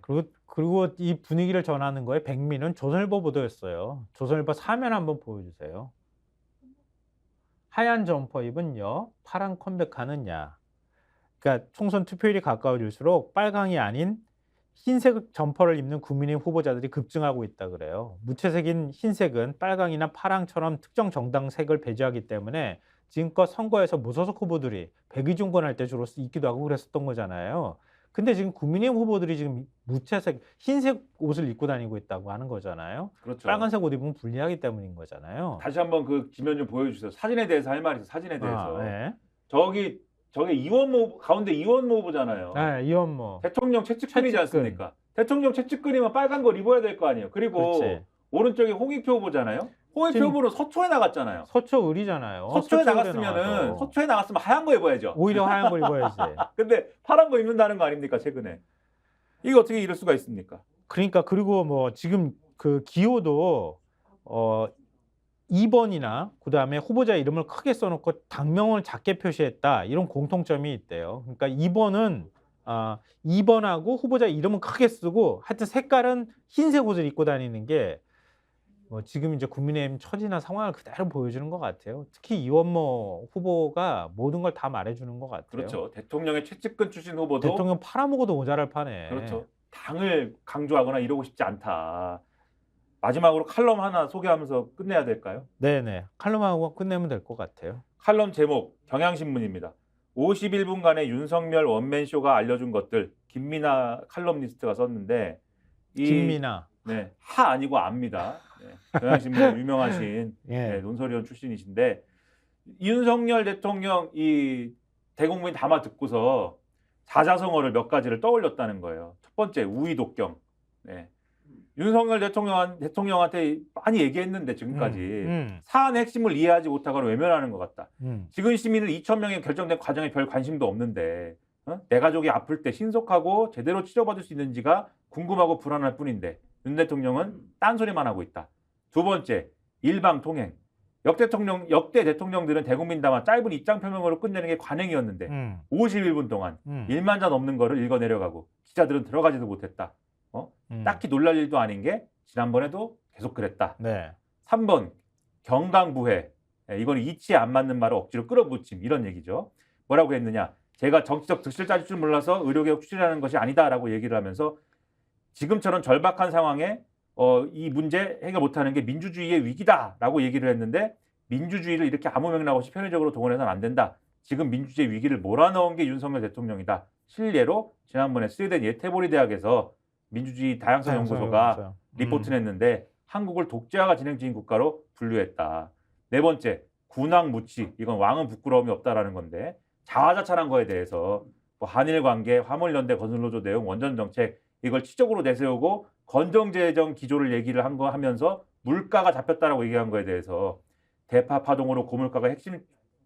그리고 이 분위기를 전하는 거에 백미는 조선일보 보도였어요. 조선일보 4면 한번 보여주세요. 하얀 점퍼 입은 여, 파란 컴백하느냐. 그러니까 총선 투표일이 가까워질수록 빨강이 아닌 흰색 점퍼를 입는 국민의힘 후보자들이 급증하고 있다 그래요. 무채색인 흰색은 빨강이나 파랑처럼 특정 정당 색을 배제하기 때문에 지금껏 선거에서 무소속 후보들이 백의종군할 때 주로 입기도 하고 그랬었던 거잖아요. 근데 지금 국민의힘 후보들이 지금 무채색, 흰색 옷을 입고 다니고 있다고 하는 거잖아요. 그렇죠. 빨간색 옷 입으면 불리하기 때문인 거잖아요. 다시 한번 그 지면 좀 보여주세요. 사진에 대해서 할 말이 있어요. 사진에 대해서. 저게 이원모 가운데 이원모 후보잖아요. 이원모. 대통령 채찍근이지 않습니까? 대통령 채찍근이면 빨간 걸 입어야 될 거 아니에요. 그리고 오른쪽에 홍익표 후보잖아요. 홍익표 후보는 서초에 나갔잖아요. 서초 을이잖아요. 서초에 나갔으면 하얀 거 입어야죠. 오히려 하얀 거 입어야지. 근데 파란 거 입는다는 거 아닙니까 최근에? 이게 어떻게 이럴 수가 있습니까? 그러니까 그리고 뭐 지금 그 기호도 2번이나 그다음에 후보자 이름을 크게 써놓고 당명을 작게 표시했다 이런 공통점이 있대요. 그러니까 2번하고 후보자 이름은 크게 쓰고 하여튼 색깔은 흰색 옷을 입고 다니는 게 뭐 지금 이제 국민의힘 처지나 상황을 그대로 보여주는 것 같아요. 특히 이원모 후보가 모든 걸 다 말해주는 것 같아요. 그렇죠. 대통령의 최측근 출신 후보도 대통령 팔아먹어도 모자랄 판에. 그렇죠. 당을 강조하거나 이러고 싶지 않다. 마지막으로 칼럼 하나 소개하면서 끝내야 될까요? 네네. 칼럼하고 끝내면 될 것 같아요. 칼럼 제목 경향신문입니다. 51분간의 윤석열 원맨쇼가 알려준 것들 김민아 칼럼니스트가 썼는데 김민아. 네, 하 아니고 압니다. 네, 경향신문 유명하신 예. 네, 논설위원 출신이신데 윤석열 대통령 이 대국민 담아 듣고서 사자성어를 몇 가지를 떠올렸다는 거예요. 첫 번째 우의독경. 네. 윤석열 대통령한테 많이 얘기했는데 지금까지 사안의 핵심을 이해하지 못하거나 외면하는 것 같다. 지금 시민을 2,000명에 결정된 과정에 별 관심도 없는데 내 가족이 아플 때 신속하고 제대로 치료받을 수 있는지가 궁금하고 불안할 뿐인데 윤 대통령은 딴소리만 하고 있다. 두 번째, 일방통행. 역대 대통령들은 대국민 담아 짧은 입장 표명으로 끝내는 게 관행이었는데 51분 동안 1만 자 넘는 거를 읽어내려가고 기자들은 들어가지도 못했다. 딱히 놀랄 일도 아닌 게 지난번에도 계속 그랬다. 네. 3번 경강부회. 이건 이치에 안 맞는 말을 억지로 끌어붙임 이런 얘기죠. 뭐라고 했느냐. 제가 정치적 득실 따질 줄 몰라서 의료개혁 추진하는 것이 아니다라고 얘기를 하면서 지금처럼 절박한 상황에 이 문제 해결 못하는 게 민주주의의 위기다라고 얘기를 했는데 민주주의를 이렇게 아무 맥락 없이 편의적으로 동원해서는 안 된다. 지금 민주주의 위기를 몰아넣은 게 윤석열 대통령이다. 실례로 지난번에 스웨덴 예테보리 대학에서 민주주의 다양성 연구소가 리포트 냈는데 한국을 독재화가 진행 중인 국가로 분류했다. 네 번째, 군왕무치. 이건 왕은 부끄러움이 없다라는 건데 자화자찬한 거에 대해서 뭐 한일 관계, 화물연대 건설노조 내용, 원전 정책 이걸 치적으로 내세우고 건정재정 기조를 얘기를 한 거 하면서 물가가 잡혔다라고 얘기한 거에 대해서 대파 파동으로 고물가가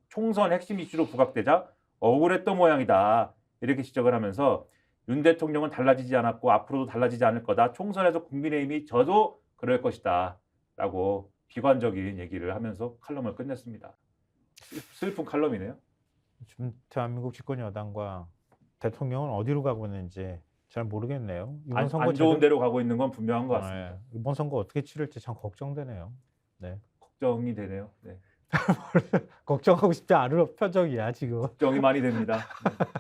총선 핵심 이슈로 부각되자 억울했던 모양이다. 이렇게 지적을 하면서 윤 대통령은 달라지지 않았고 앞으로도 달라지지 않을 거다. 총선에서 국민의힘이 져도 그럴 것이다. 라고 비관적인 얘기를 하면서 칼럼을 끝냈습니다. 슬픈 칼럼이네요. 지금 대한민국 집권 여당과 대통령은 어디로 가고 있는지 잘 모르겠네요. 이번 선거 안 좋은 데로 가고 있는 건 분명한 것 같습니다. 네. 이번 선거 어떻게 치를지 참 걱정되네요. 네. 걱정이 되네요. 네. 걱정하고 싶지 않은 표정이야 지금. 걱정이 많이 됩니다.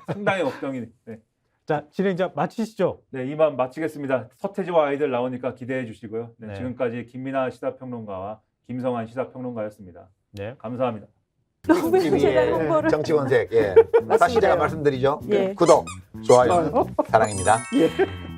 네. 상당히 걱정이. 네. 자, 진행자 마치시죠. 네, 이만 마치겠습니다. 서태지와 아이들 나오니까 기대해 주시고요. 네, 네. 지금까지 김민아 시사평론가와 김성환 시사평론가였습니다. 네, 감사합니다. 너무 제가 홍보를 정치권색. 예. 다시 맞습니다. 제가 말씀드리죠. 예. 구독, 좋아요, 사랑입니다. 예.